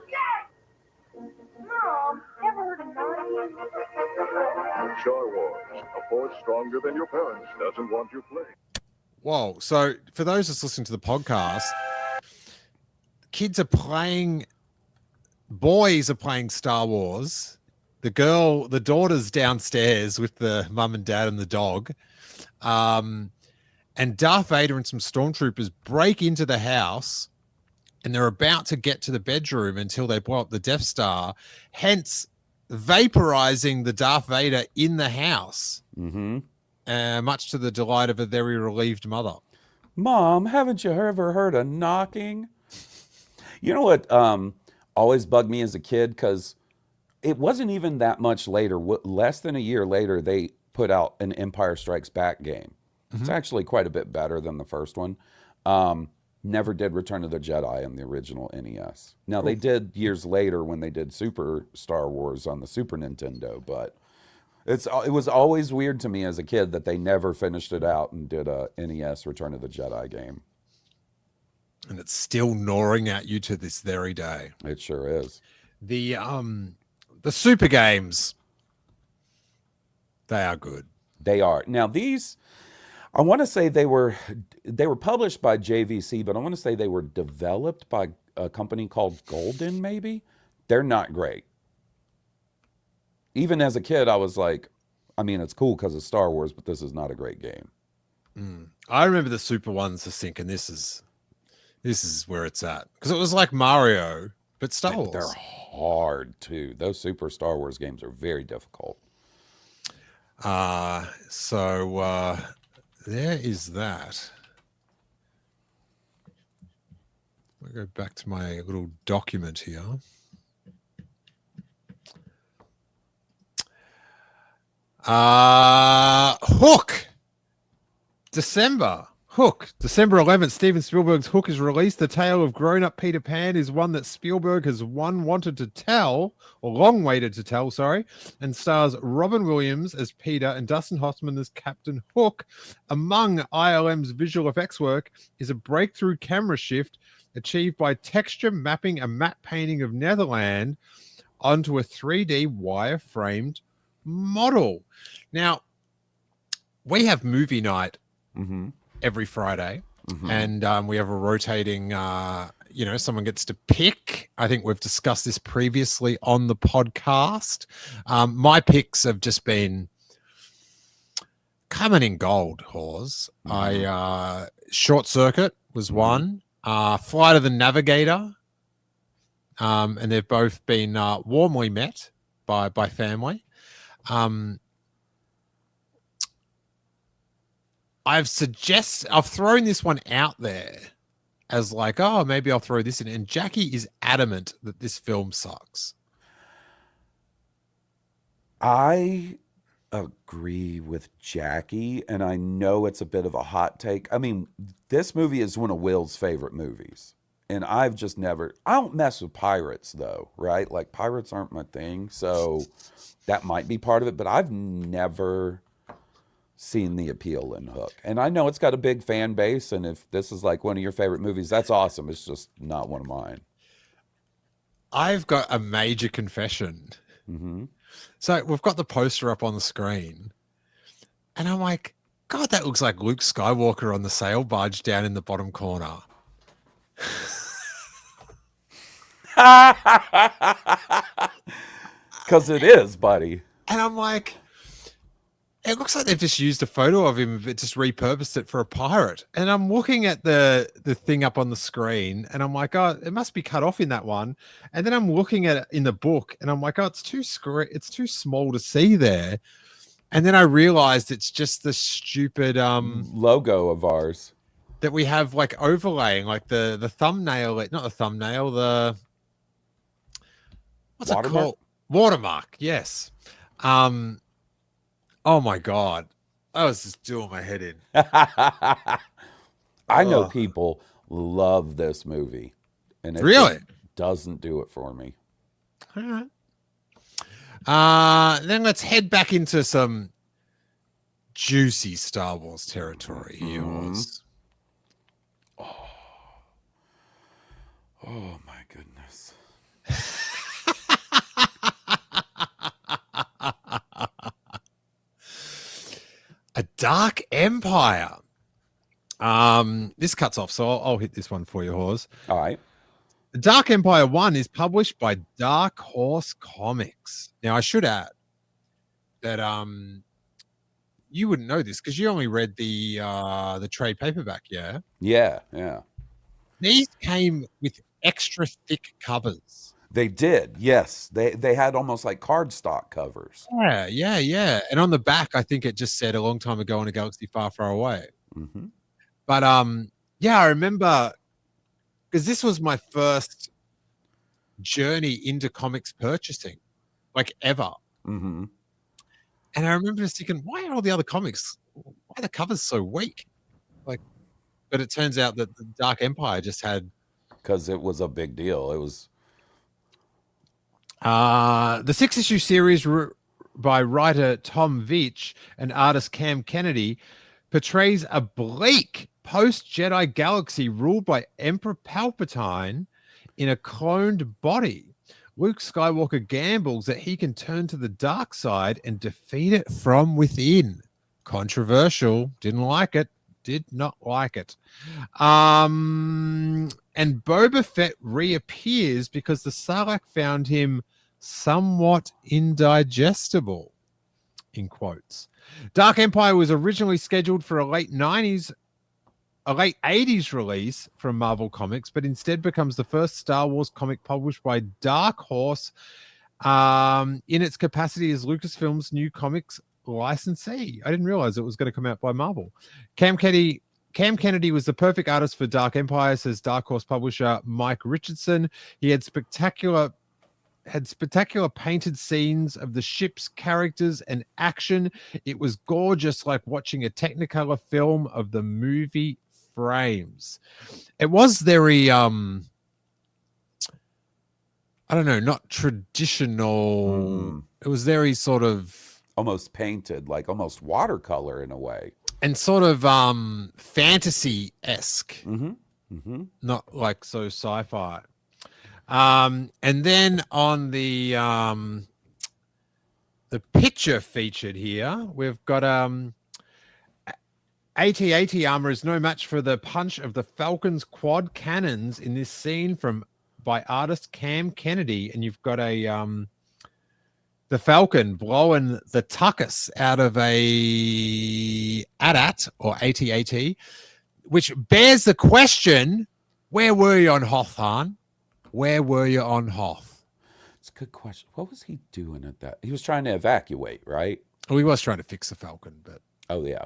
Star Wars, a force stronger than your parents doesn't want you playing. Whoa. So for those that's listening to the podcast, kids are playing, boys are playing Star Wars. The daughter's downstairs with the mum and dad and the dog. And Darth Vader and some stormtroopers break into the house, and they're about to get to the bedroom until they blow up the Death Star, hence vaporizing the Darth Vader in the house. Much to the delight of a very relieved mother. Mom, haven't you ever heard of knocking? You know what always bugged me as a kid? Because it wasn't even that much later. Less than a year later, they put out an Empire Strikes Back game. It's actually quite a bit better than the first one. Never did Return of the Jedi on the original NES. Now, they did years later when they did Super Star Wars on the Super Nintendo, but it was always weird to me as a kid that they never finished it out and did a NES Return of the Jedi game. And it's still gnawing at you to this very day. It sure is. The Super games, they are good. They are. Now, these, I want to say they were published by JVC, but I want to say they were developed by a company called Golden, maybe. They're not great. Even as a kid, I was like, I mean, it's cool because it's Star Wars, but this is not a great game. I remember the Super ones just thinking this is where it's at. Because it was like Mario, but Star Wars. They're hard, too. Those Super Star Wars games are very difficult. So there is that. I'll go back to my little document here. Hook. December 11th, Steven Spielberg's Hook is released. The tale of grown-up Peter Pan is one that Spielberg has long waited to tell, and stars Robin Williams as Peter and Dustin Hoffman as Captain Hook. Among ILM's visual effects work is a breakthrough camera shift achieved by texture mapping a matte painting of Netherland onto a 3D wire-framed model. Now, we have movie night every Friday, and we have a rotating, someone gets to pick. I think we've discussed this previously on the podcast. My picks have just been coming in gold, Hawes. Short Circuit was one. Flight of the Navigator, and they've both been warmly met by family. I've thrown this one out there as like, oh, maybe I'll throw this in. And Jackie is adamant that this film sucks. I agree with Jackie, and I know it's a bit of a hot take. I mean, this movie is one of Will's favorite movies. And I've just I don't mess with pirates though, right? Like pirates aren't my thing. So that might be part of it, but I've never seen the appeal in Hook. And I know it's got a big fan base, and if this is like one of your favorite movies, that's awesome. It's just not one of mine. I've got a major confession. Mm-hmm. So we've got the poster up on the screen, and I'm like, God, that looks like Luke Skywalker on the sail barge down in the bottom corner. Because it is, buddy. And I'm like, it looks like they've just used a photo of him, but just repurposed it for a pirate. And I'm looking at the thing up on the screen, and I'm like, oh, it must be cut off in that one. And then I'm looking at it in the book, and I'm like, oh, it's too small to see there. And then I realized it's just the stupid logo of ours that we have like overlaying, like the thumbnail, not the thumbnail, the what's Watermark? it called? Watermark, yes. Oh my God. I was just doing my head in. I know people love this movie. And it Really? just doesn't do it for me. All right. Then let's head back into some juicy Star Wars territory. Yours. Oh my goodness. A Dark Empire. This cuts off, so I'll hit this one for you, Hawes. All right. The Dark Empire 1 is published by Dark Horse Comics. Now, I should add that you wouldn't know this because you only read the trade paperback, yeah? Yeah. These came with extra thick covers. They did, yes. They had almost like cardstock covers. Yeah. And on the back, I think it just said a long time ago in a galaxy far, far away. Mm-hmm. But I remember because this was my first journey into comics purchasing, like ever. Mm-hmm. And I remember just thinking, why are all the other comics, why are the covers so weak? But it turns out that the Dark Empire just had, because it was a big deal. It was the 6-issue series by writer Tom Veitch and artist Cam Kennedy portrays a bleak post-Jedi galaxy ruled by Emperor Palpatine in a cloned body. Luke Skywalker gambles that he can turn to the dark side and defeat it from within. Controversial. Didn't like it. Did not like it. And Boba Fett reappears because the Sarlacc found him somewhat indigestible, in quotes. Dark Empire was originally scheduled for a late 80s release from Marvel Comics, but instead becomes the first Star Wars comic published by Dark Horse in its capacity as Lucasfilm's new comics licensee. I didn't realize it was going to come out by Marvel. Cam Kennedy was the perfect artist for Dark Empire, says Dark Horse publisher Mike Richardson. He had spectacular painted scenes of the ship's characters and action. It was gorgeous, like watching a Technicolor film of the movie frames. It was very I don't know, not traditional. It was very sort of almost painted, like almost watercolor in a way, and sort of fantasy-esque. Not like so sci-fi. And then on the picture featured here, we've got AT-AT armor is no match for the punch of the Falcon's quad cannons in this scene by artist Cam Kennedy, and you've got the Falcon blowing the tuckus out of a AT-AT or AT-AT, which bears the question: where were you on Hoth, Han? Where were you on Hoth? It's a good question. What was he doing at that? He was trying to evacuate, right? Well, he was trying to fix the Falcon, but oh yeah,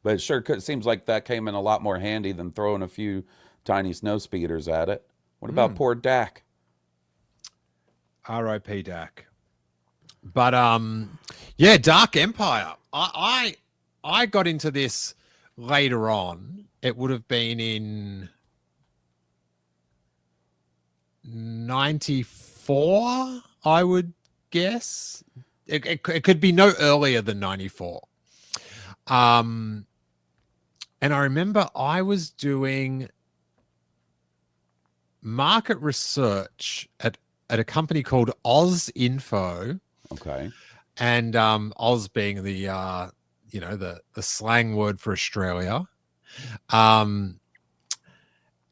but it sure seems like that came in a lot more handy than throwing a few tiny snow speeders at it. What about poor Dak? R.I.P. Dak. But yeah, Dark Empire. I got into this later on. It would have been in 94, I would guess. It could be no earlier than 94. And I remember I was doing market research at a company called Oz Info. Okay. And Oz being the the slang word for Australia.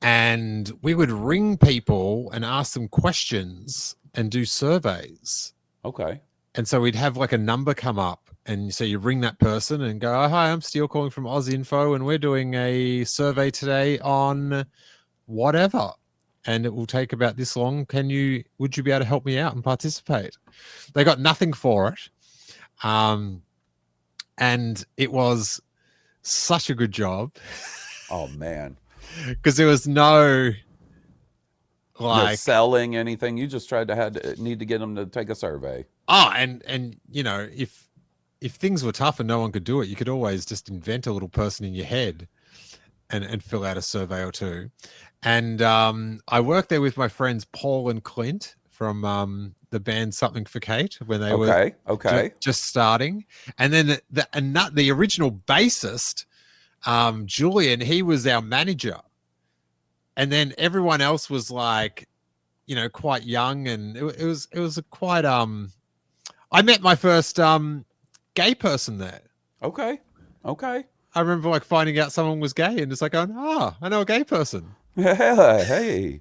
And we would ring people and ask them questions and do surveys. Okay. And so we'd have like a number come up, and so you ring that person and go, "Oh, hi, I'm Steele calling from Oz Info, and we're doing a survey today on whatever, and it will take about this long. Would you be able to help me out and participate?" They got nothing for it. And it was such a good job. Oh man. Because there was no No selling anything. You just tried to need to get them to take a survey. Oh, and if things were tough and no one could do it, you could always just invent a little person in your head and fill out a survey or two. And I worked there with my friends Paul and Clint from the band Something for Kate when they were just starting. And then the original bassist, Julian, he was our manager. And then everyone else was like, quite young, and it was a quite I met my first gay person there. Okay. I remember like finding out someone was gay and just like going, I know a gay person. Hey.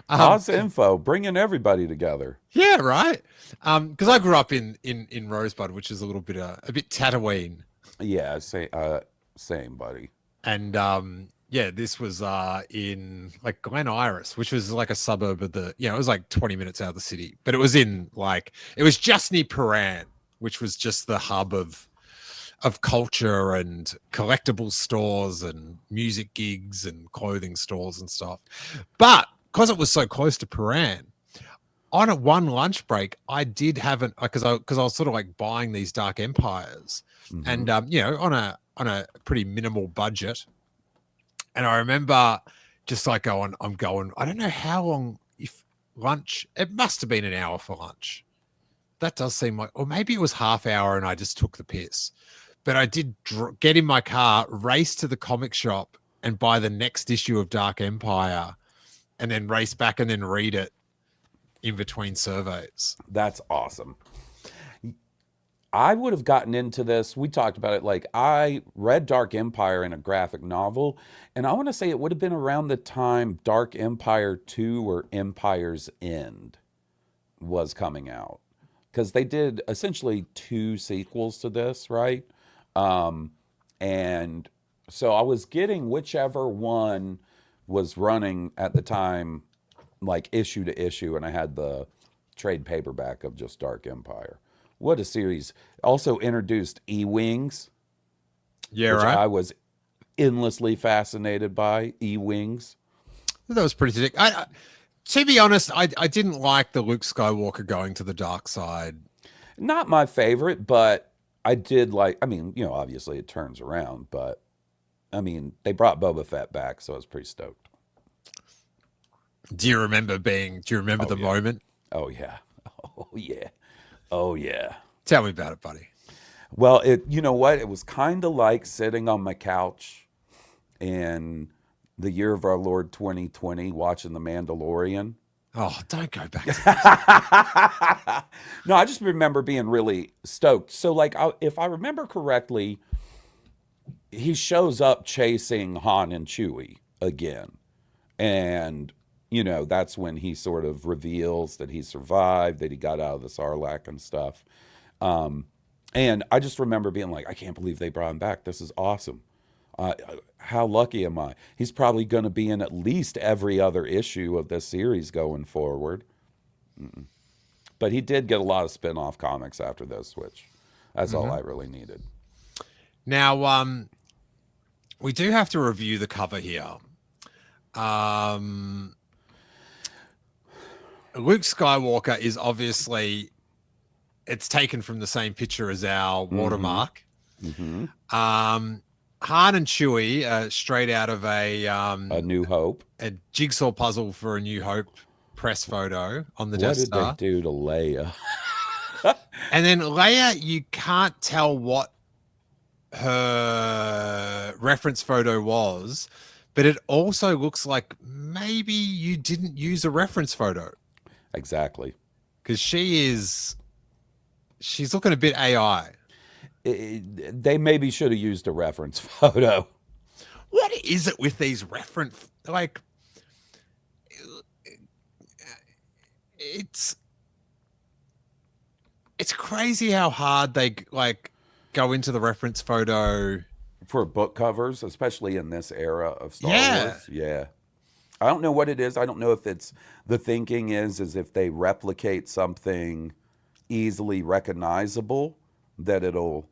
Oz Info, bringing everybody together. Yeah, right. Because I grew up in Rosebud, which is a little bit a bit Tatooine. Yeah, same, buddy. And this was in like Glen Iris, which was like a suburb of it was like 20 minutes out of the city, but it was it was just near Paran, which was just the hub of culture and collectible stores and music gigs and clothing stores and stuff. But because it was so close to Paran, on a one lunch break, I did have because I was sort of like buying these Dark Empires, and on a pretty minimal budget. And I remember just like going, I don't know how long, if lunch, it must have been an hour for lunch. That does seem like, or maybe it was half hour and I just took the piss. But I did get in my car, race to the comic shop and buy the next issue of Dark Empire, and then race back and then read it in between surveys. That's awesome. I would have gotten into this. We talked about it. Like, I read Dark Empire in a graphic novel, and I want to say it would have been around the time Dark Empire 2 or Empire's End was coming out, because they did essentially 2 sequels to this, right? And so I was getting whichever one was running at the time, like issue to issue, and I had the trade paperback of just Dark Empire. What a series. Also introduced E-Wings. Yeah, which right. I was endlessly fascinated by E-Wings. That was pretty sick. To be honest, I didn't like the Luke Skywalker going to the dark side. Not my favorite, but I did like, obviously it turns around, but they brought Boba Fett back, so I was pretty stoked. Do you remember the moment? Oh yeah. Oh yeah. Oh yeah. Tell me about it, buddy. Well, you know what? It was kind of like sitting on my couch in the year of our Lord 2020 watching The Mandalorian. Oh, don't go back to that. No, I just remember being really stoked. So, like, if I remember correctly, he shows up chasing Han and Chewie again. And, that's when he sort of reveals that he survived, that he got out of the Sarlacc and stuff. And I just remember being like, I can't believe they brought him back. This is awesome. How lucky am I? He's probably going to be in at least every other issue of this series going forward. But he did get a lot of spin-off comics after this, which that's all I really needed. Now, we do have to review the cover here. Luke Skywalker is obviously, it's taken from the same picture as our watermark. Han and Chewie, straight out of a New Hope, a jigsaw puzzle for A New Hope press photo on the Death Star. What did they do to Leia? And then Leia, you can't tell what her reference photo was, but it also looks like maybe you didn't use a reference photo. Exactly. Because she's looking a bit AI. They maybe should have used a reference photo. What is it with these reference, like, it's crazy how hard they like go into the reference photo For book covers, especially in this era of Star Wars. Yeah. I don't know what it is. I don't know if it's the thinking is if they replicate something easily recognizable, that it'll,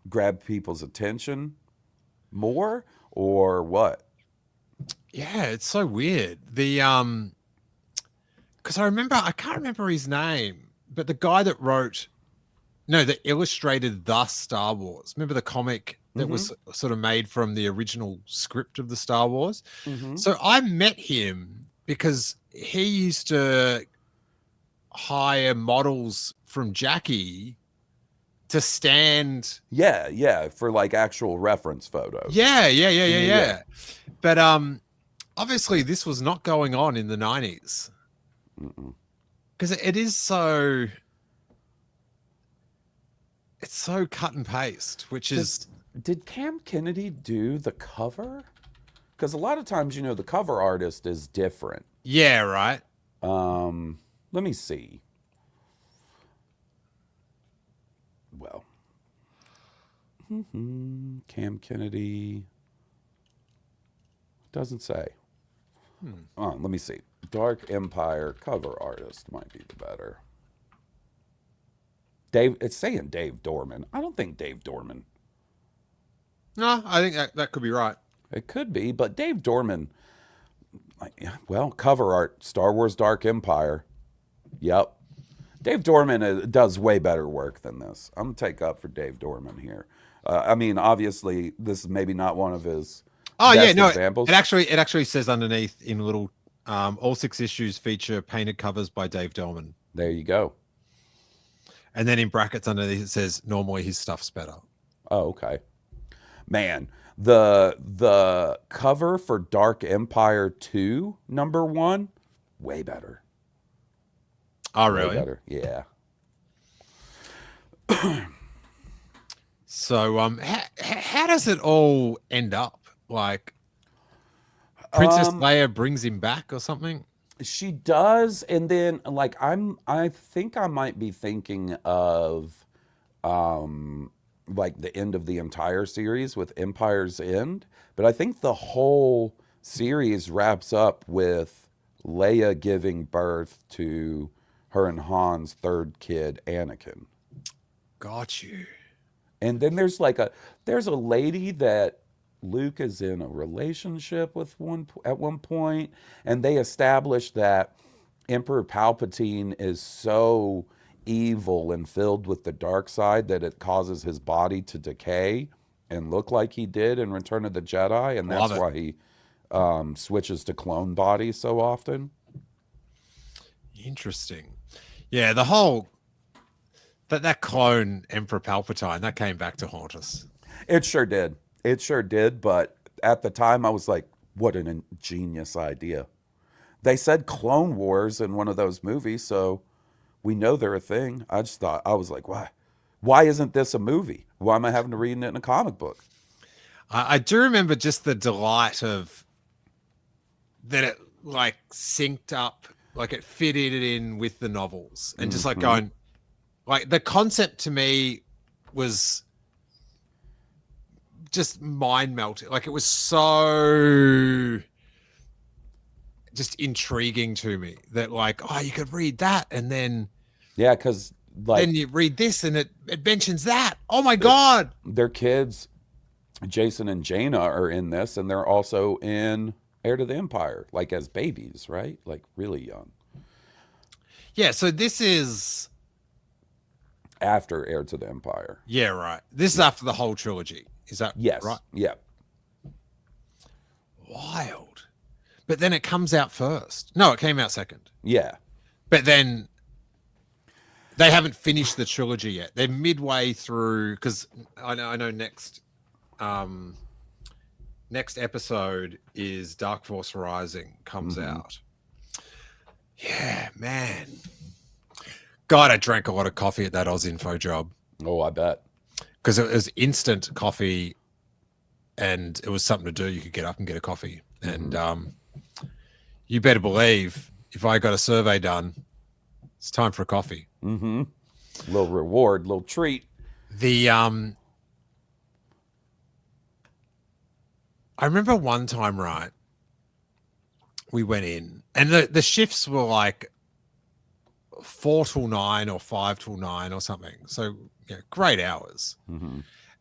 grab people's attention more, or what? Yeah, it's so weird. The because I can't remember his name, but the guy that illustrated the Star Wars. Remember the comic that was sort of made from the original script of the Star Wars? So I met him because he used to hire models from Jackie to stand. Yeah, for like actual reference photos. Yeah. But obviously this was not going on in the 90s. Because it is so, it's so cut and paste, which is... Did Cam Kennedy do the cover? Because a lot of times, the cover artist is different. Yeah, right. Let me see. Well, Cam Kennedy doesn't say. Let me see. Dark Empire cover artist might be the better. It's saying Dave Dorman. I don't think Dave Dorman. No, I think that could be right. It could be, but Dave Dorman, cover art, Star Wars Dark Empire. Yep. Dave Dorman does way better work than this. I'm going to take up for Dave Dorman here. Obviously, this is maybe not one of his examples. It actually says underneath in little, all 6 issues feature painted covers by Dave Dorman. There you go. And then in brackets underneath it says, normally his stuff's better. Oh, okay. Man, the cover for Dark Empire 2, #1, way better. Oh, really? Way better. Yeah. So, how does it all end up? Like, Princess Leia brings him back or something? She does, and then I think I might be thinking of the end of the entire series with Empire's End, but I think the whole series wraps up with Leia giving birth to her and Han's third kid, Anakin. Got you. And then there's a lady that Luke is in a relationship with at one point, and they establish that Emperor Palpatine is so evil and filled with the dark side that it causes his body to decay and look like he did in Return of the Jedi, and that's why he switches to clone bodies so often. Interesting. Yeah, the whole that clone Emperor Palpatine, that came back to haunt us. It sure did. It sure did, but at the time I was like, what an ingenious idea. They said Clone Wars in one of those movies, so we know they're a thing. I was like, why isn't this a movie? Why am I having to read it in a comic book? I do remember just the delight of that it like synced up, like it fitted it in with the novels, and just like going, like the concept to me was just mind melting. Like it was so just intriguing to me that like, oh, you could read that and then because then you read this and it mentions that. Oh my God. Their kids, Jason and Jaina, are in this, and they're also in Heir to the Empire, like as babies, right? Like really young. Yeah, so this is after Heir to the Empire. Yeah, right. This is after the whole trilogy. Is that right? Yeah. Wild. But then it comes out first. No, it came out second. Yeah. But then They haven't finished the trilogy yet. They're midway through, because I know next episode is Dark Force Rising comes out. Yeah, man. God, I drank a lot of coffee at that Oz Info job. Oh, I bet. Because it was instant coffee and it was something to do. You could get up and get a coffee. And you better believe if I got a survey done, it's time for a coffee. Little reward, little treat. I remember one time, right, we went in and the shifts were like 4 till 9 or 5 till 9 or something. So yeah, great hours.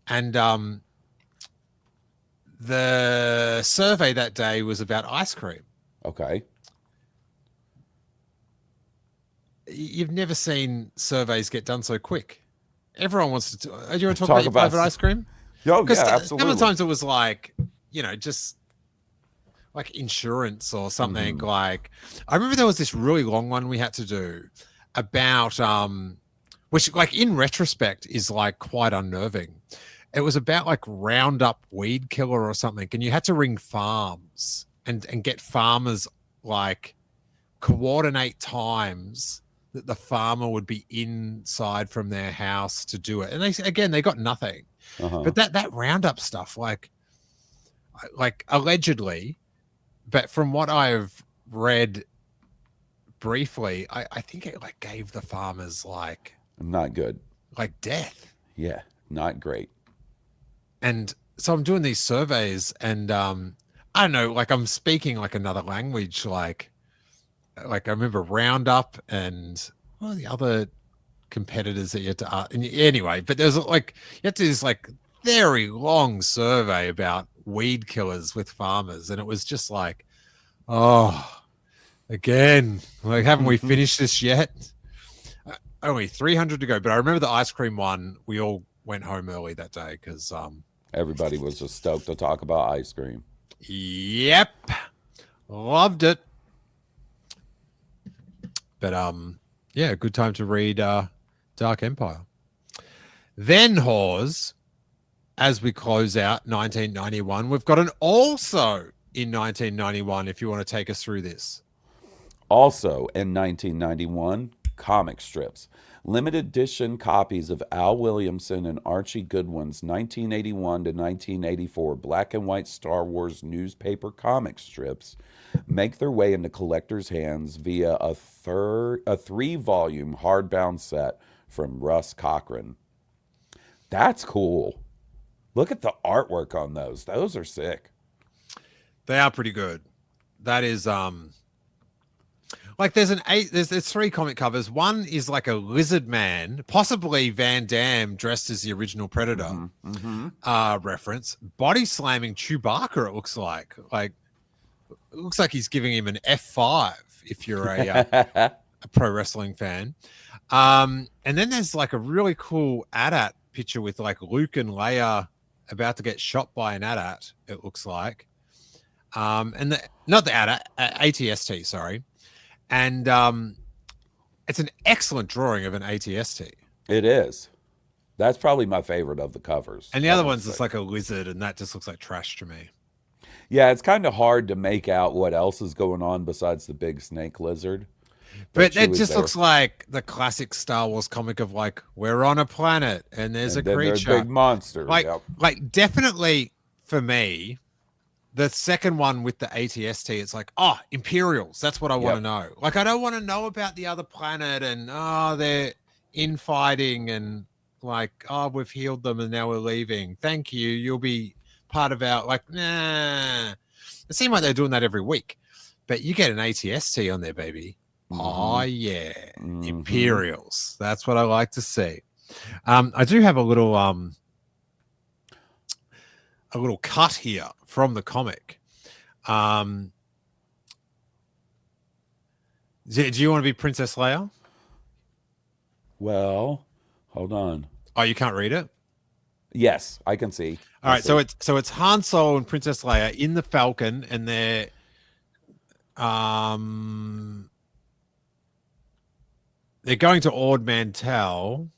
And the survey that day was about ice cream. Okay. You've never seen surveys get done so quick. Everyone wants to. Do you want to talk about your private ice cream? Oh, yeah, absolutely. A couple of times it was like, just like insurance or something. Like, I remember there was this really long one we had to do about, which like in retrospect is like quite unnerving. It was about like Roundup weed killer or something. And you had to ring farms and get farmers like coordinate times that the farmer would be inside from their house to do it. And they got nothing. But that Roundup stuff, like allegedly, but from what I've read briefly, I think it like gave the farmers like not good, like death. Yeah, not great. And so I'm doing these surveys and I don't know, like I'm speaking like another language, like I remember Roundup and what are the other competitors that you had to anyway, but there's like you have to do this like very long survey about weed killers with farmers, and it was just like, oh, again, like haven't we finished this yet? Only 300 to go, but I remember the ice cream one. We all went home early that day because everybody was just stoked to talk about ice cream. Yep, loved it. But yeah, good time to read Dark Empire. Then, Hawes, as we close out 1991, we've got an also in 1991, if you want to take us through this. Also in 1991, comic strips. Limited edition copies of Al Williamson and Archie Goodwin's 1981 to 1984 black and white Star Wars newspaper comic strips make their way into collectors' hands via a 3-volume hardbound set from Russ Cochran. That's cool. Look at the artwork on those. Those are sick. They are pretty good. That is like there's 3 comic covers. One is like a lizard man, possibly Van Damme dressed as the original Predator reference, body slamming Chewbacca. It looks like it looks like he's giving him an F5 if you're a pro wrestling fan. And then there's like a really cool AT-AT picture with like Luke and Leia about to get shot by an AT-AT, it looks like. And not the AT-AT, ATST, sorry. And it's an excellent drawing of an ATST. It is. That's probably my favorite of the covers. And the other one's just like a lizard, and that just looks like trash to me. Yeah, it's kind of hard to make out what else is going on besides the big snake lizard. But it just looks like the classic Star Wars comic of like, we're on a planet and there's a creature. There's a big monster. Like definitely for me, the second one with the ATST, it's like, oh, Imperials. That's what I want to know. Like, I don't want to know about the other planet and, they're infighting and like, oh, we've healed them and now we're leaving. Thank you. You'll be part of our, like, nah. It seems like they're doing that every week. But you get an ATST on there, baby. Oh, yeah. Imperials. That's what I like to see. I do have a little cut here from the comic. Do you want to be Princess Leia? Well, hold on. Oh, you can't read it? Yes, I can see. All right, so it's Han Solo and Princess Leia in the Falcon, and they're they're going to Ord Mantell.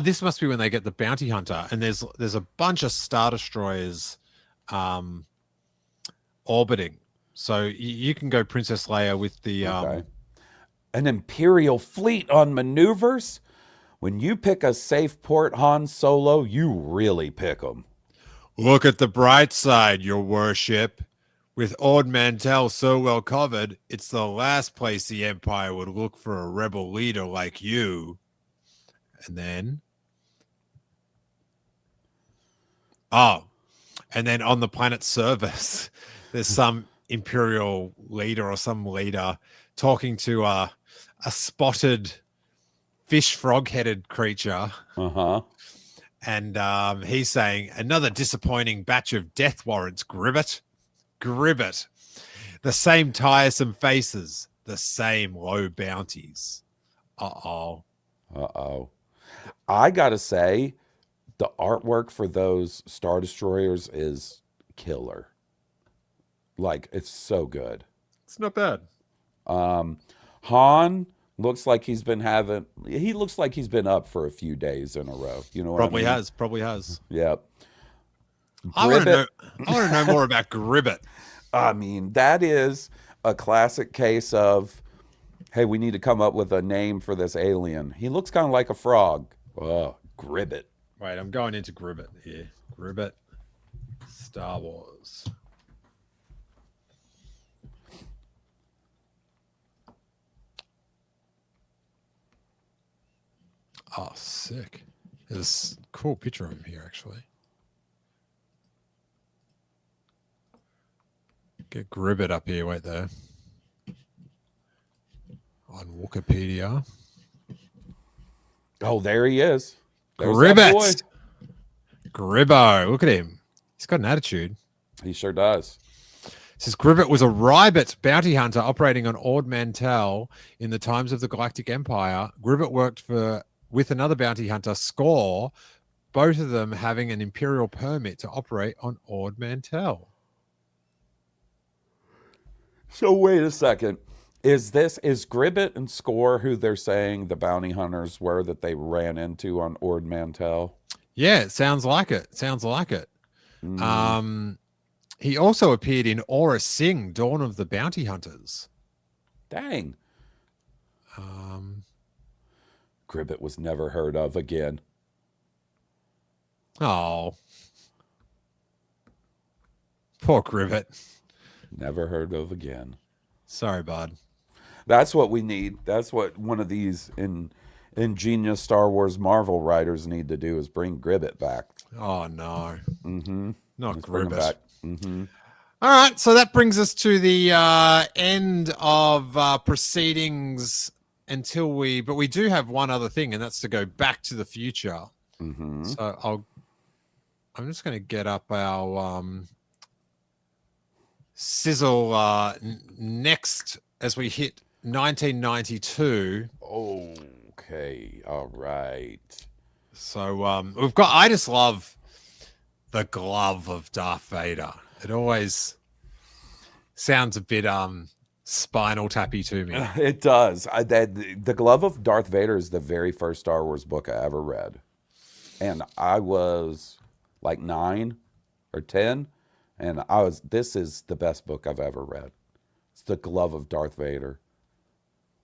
This must be when they get the bounty hunter, and there's a bunch of Star Destroyers orbiting. So you can go Princess Leia with the an Imperial fleet on maneuvers. When you pick a safe port, Han Solo, you really pick them. Look at the bright side, your worship. With Ord Mantell so well covered, it's the last place the Empire would look for a rebel leader like you. And then on the planet Service, there's some Imperial leader or some leader talking to a spotted fish frog-headed creature. And he's saying, another disappointing batch of death warrants, Gribbet. Gribbet. The same tiresome faces, the same low bounties. Uh-oh. I gotta say, the artwork for those Star Destroyers is killer. Like, it's so good. It's not bad. Han looks like he's been up for a few days in a row. You know what Probably I mean? Probably has. Yep. I want to know more about Gribbet. I mean, that is a classic case of, hey, we need to come up with a name for this alien. He looks kind of like a frog. Oh, Gribbet. Wait, I'm going into Gribbet here. Gribbet, Star Wars. Oh, sick. There's a cool picture of him here, actually. Get Gribbet up here. Wait there. On Wikipedia. Oh, there he is. Gribbet. Gribbo. Look at him. He's got an attitude. He sure does. It says Gribbet was a Gribbet bounty hunter operating on Ord Mantell in the times of the Galactic Empire. Gribbet worked with another bounty hunter, Score, both of them having an Imperial permit to operate on Ord Mantell. So wait a second. Is Gribbet and Score who they're saying the bounty hunters were that they ran into on Ord Mantell? Yeah, it sounds like it. He also appeared in Aura Singh, Dawn of the Bounty Hunters. Dang. Gribbet was never heard of again. Oh. Poor Gribbet. Never heard of again. Sorry, bud. That's what we need. That's what one of these ingenious Star Wars Marvel writers need to do, is bring Gribbet back. Oh, no. Mm-hmm. Not Let's bring him Gribbet. back. Mm-hmm. All right, so that brings us to the end of proceedings but we do have one other thing, and that's to go back to the future. Mm-hmm. So I'm just going to get up our sizzle next as we hit 1992. Okay, all right. So we've got, I just love the glove of Darth Vader. It always sounds a bit spinal tappy to me. It does. The Glove of Darth Vader is the very first Star Wars book I ever read. And I was like 9 or 10. And this is the best book I've ever read. It's the Glove of Darth Vader.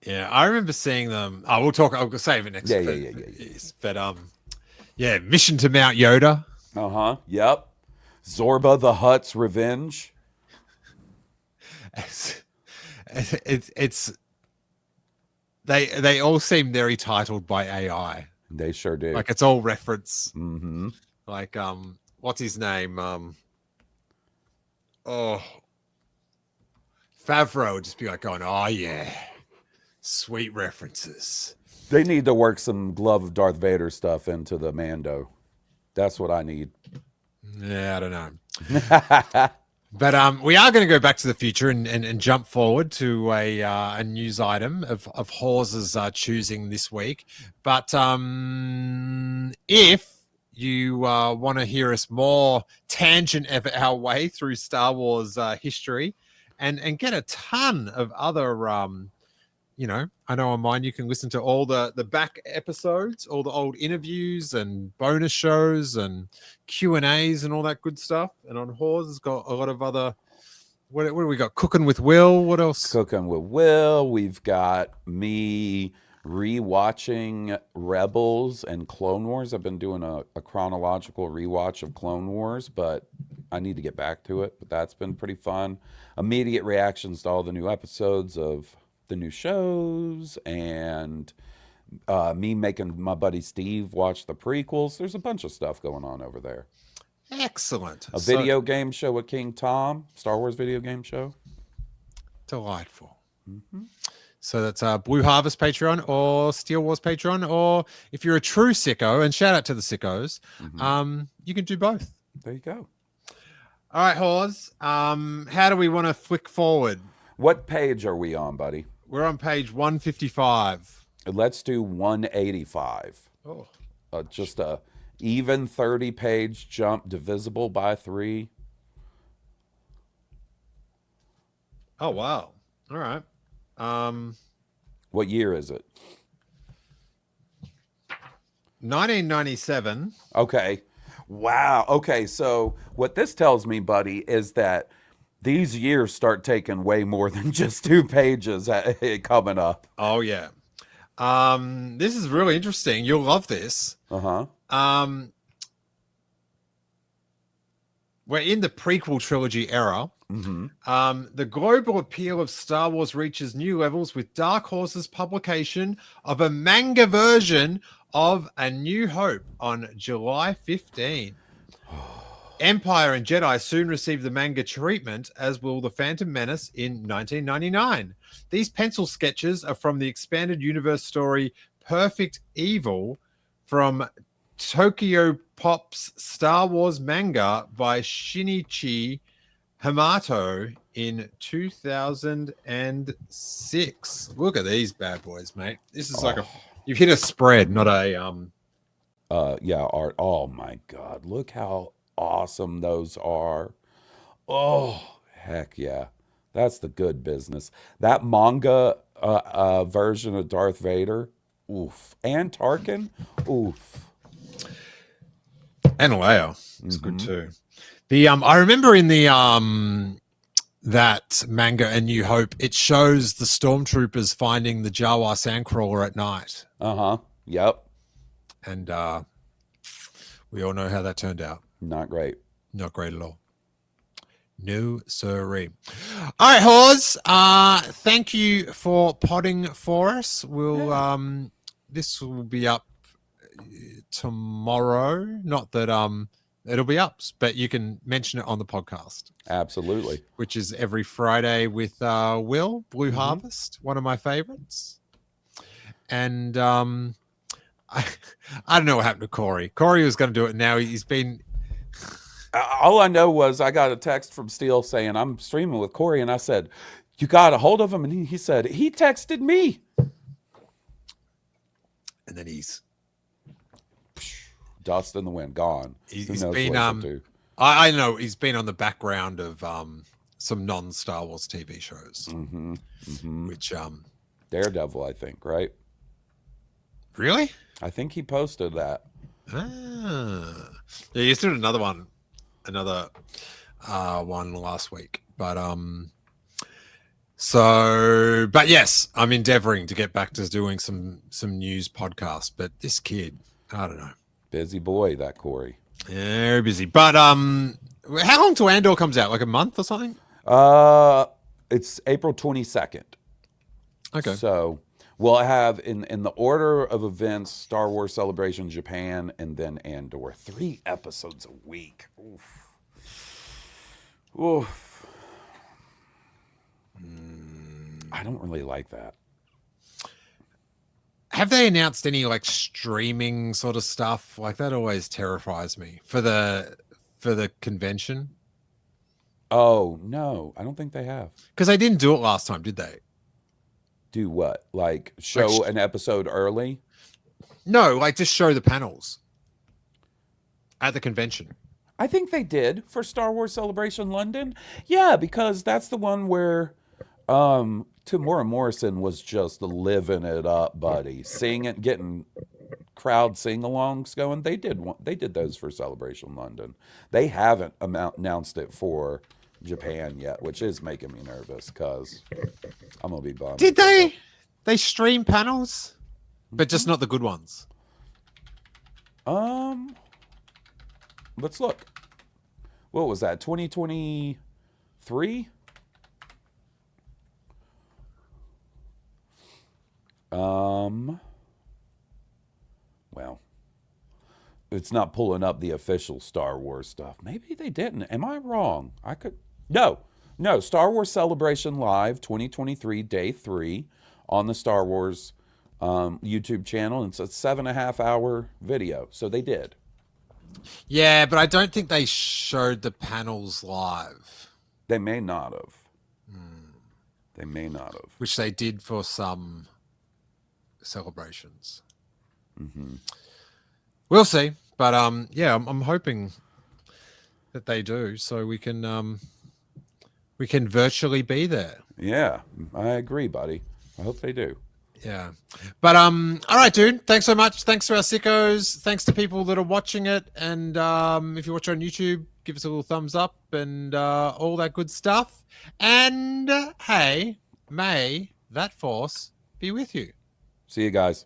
Yeah, I remember seeing them. I'll save it next. Yeah. But Mission to Mount Yoda. Uh-huh. Yep. Zorba the Hutt's Revenge. They all seem very titled by AI. They sure do. Like, it's all reference. Mm-hmm. Like, what's his name? Favreau would just be like going, oh yeah, sweet references. They need to work some Glove of Darth Vader stuff into the Mando. That's what I need. Yeah, I don't know. But we are going to go back to the future and jump forward to a news item of Hawes' choosing this week. But if you want to hear us more tangent our way through Star Wars history and get a ton of other I know on mine you can listen to all the back episodes, all the old interviews and bonus shows and Q&As and all that good stuff. And on Hawes, it's got a lot of other. What do we got? Cooking with Will. What else? Cooking with Will. We've got me rewatching Rebels and Clone Wars. I've been doing a chronological rewatch of Clone Wars, but I need to get back to it. But that's been pretty fun. Immediate reactions to all the new episodes of the new shows, and me making my buddy Steve watch the prequels. There's a bunch of stuff going on over there. Excellent. A video game show with King Tom, Star Wars video game show. Delightful. So that's Blue Harvest Patreon or Steele Wars Patreon, or if you're a true sicko, and shout out to the sickos, you can do both. There you go. All right, Hawes. How do we want to flick forward? What page are we on, buddy? We're on page 155. Let's do 185. Oh. Just a even 30-page jump divisible by 3. Oh, wow. All right. What year is it? 1997. Okay. Wow. Okay, so what this tells me, buddy, is that these years start taking way more than just 2 pages coming up. Oh, yeah. This is really interesting. You'll love this. Uh-huh. We're in the prequel trilogy era. The global appeal of Star Wars reaches new levels with Dark Horse's publication of a manga version of A New Hope on July 15. Empire and Jedi soon receive the manga treatment, as will The Phantom Menace in 1999. These pencil sketches are from the expanded universe story Perfect Evil from Tokyo Pop's Star Wars manga by Shinichi Hamato in 2006. Look at these bad boys, mate. This is like you've hit a spread, not a art. Oh my God. Look how awesome those are. Oh, heck yeah. That's the good business. That manga version of Darth Vader. Oof. And Tarkin. Oof. And Leia. It's good too. The I remember in the that manga A New Hope, it shows the stormtroopers finding the Jawa sandcrawler at night. Yep. And we all know how that turned out. Not great. Not great at all. No sirree. All right, Hawes. Thank you for potting for us. We'll this will be up tomorrow. Not that it'll be up, but you can mention it on the podcast. Absolutely. Which is every Friday with Will, Blue Harvest, one of my favorites. And I don't know what happened to Corey. Corey was going to do it now. He's been... All I know was I got a text from Steele saying, I'm streaming with Corey. And I said, you got a hold of him? And he said, he texted me. And then he's... Dust in the wind, gone. He's been... I know he's been on the background of some non-Star Wars TV shows. Which... Daredevil, I think, right? Really? I think he posted that. Yeah, he's doing another one last week. But but yes, I'm endeavoring to get back to doing some news podcasts. But this kid, I don't know. Busy boy, that Corey. Yeah, very busy. But how long till Andor comes out? Like a month or something? It's April 22nd. Okay. So we'll have in the order of events, Star Wars Celebration Japan, and then Andor. 3 episodes a week. Oof. Oof. I don't really like that. Have they announced any like streaming sort of stuff? Like that always terrifies me for the convention. Oh, no. I don't think they have. Because they didn't do it last time, did they? Do what? Like show an episode early? No, like just show the panels at the convention. I think they did for Star Wars Celebration London. Yeah, because that's the one where Tamora Morrison was just living it up, buddy. Singing, getting crowd sing-alongs going. They did those for Celebration London. They haven't announced it for Japan yet, which is making me nervous because I'm gonna be bummed. Did they? They stream panels, but just not the good ones. Let's look. What was that? 2023? Well, it's not pulling up the official Star Wars stuff. Maybe they didn't. Am I wrong? No. Star Wars Celebration Live 2023 Day 3 on the Star Wars YouTube channel. It's a 7.5 hour video. So they did. Yeah, but I don't think they showed the panels live. They may not have. They may not have. Which they did for some celebrations. Mm-hmm. We'll see. But yeah, I'm hoping that they do, so we can virtually be there. Yeah, I agree, buddy. I hope they do. Yeah. But all right, dude. Thanks so much. Thanks to our sickos. Thanks to people that are watching it. And if you watch on YouTube, give us a little thumbs up and all that good stuff. And hey, may that force be with you. See you guys.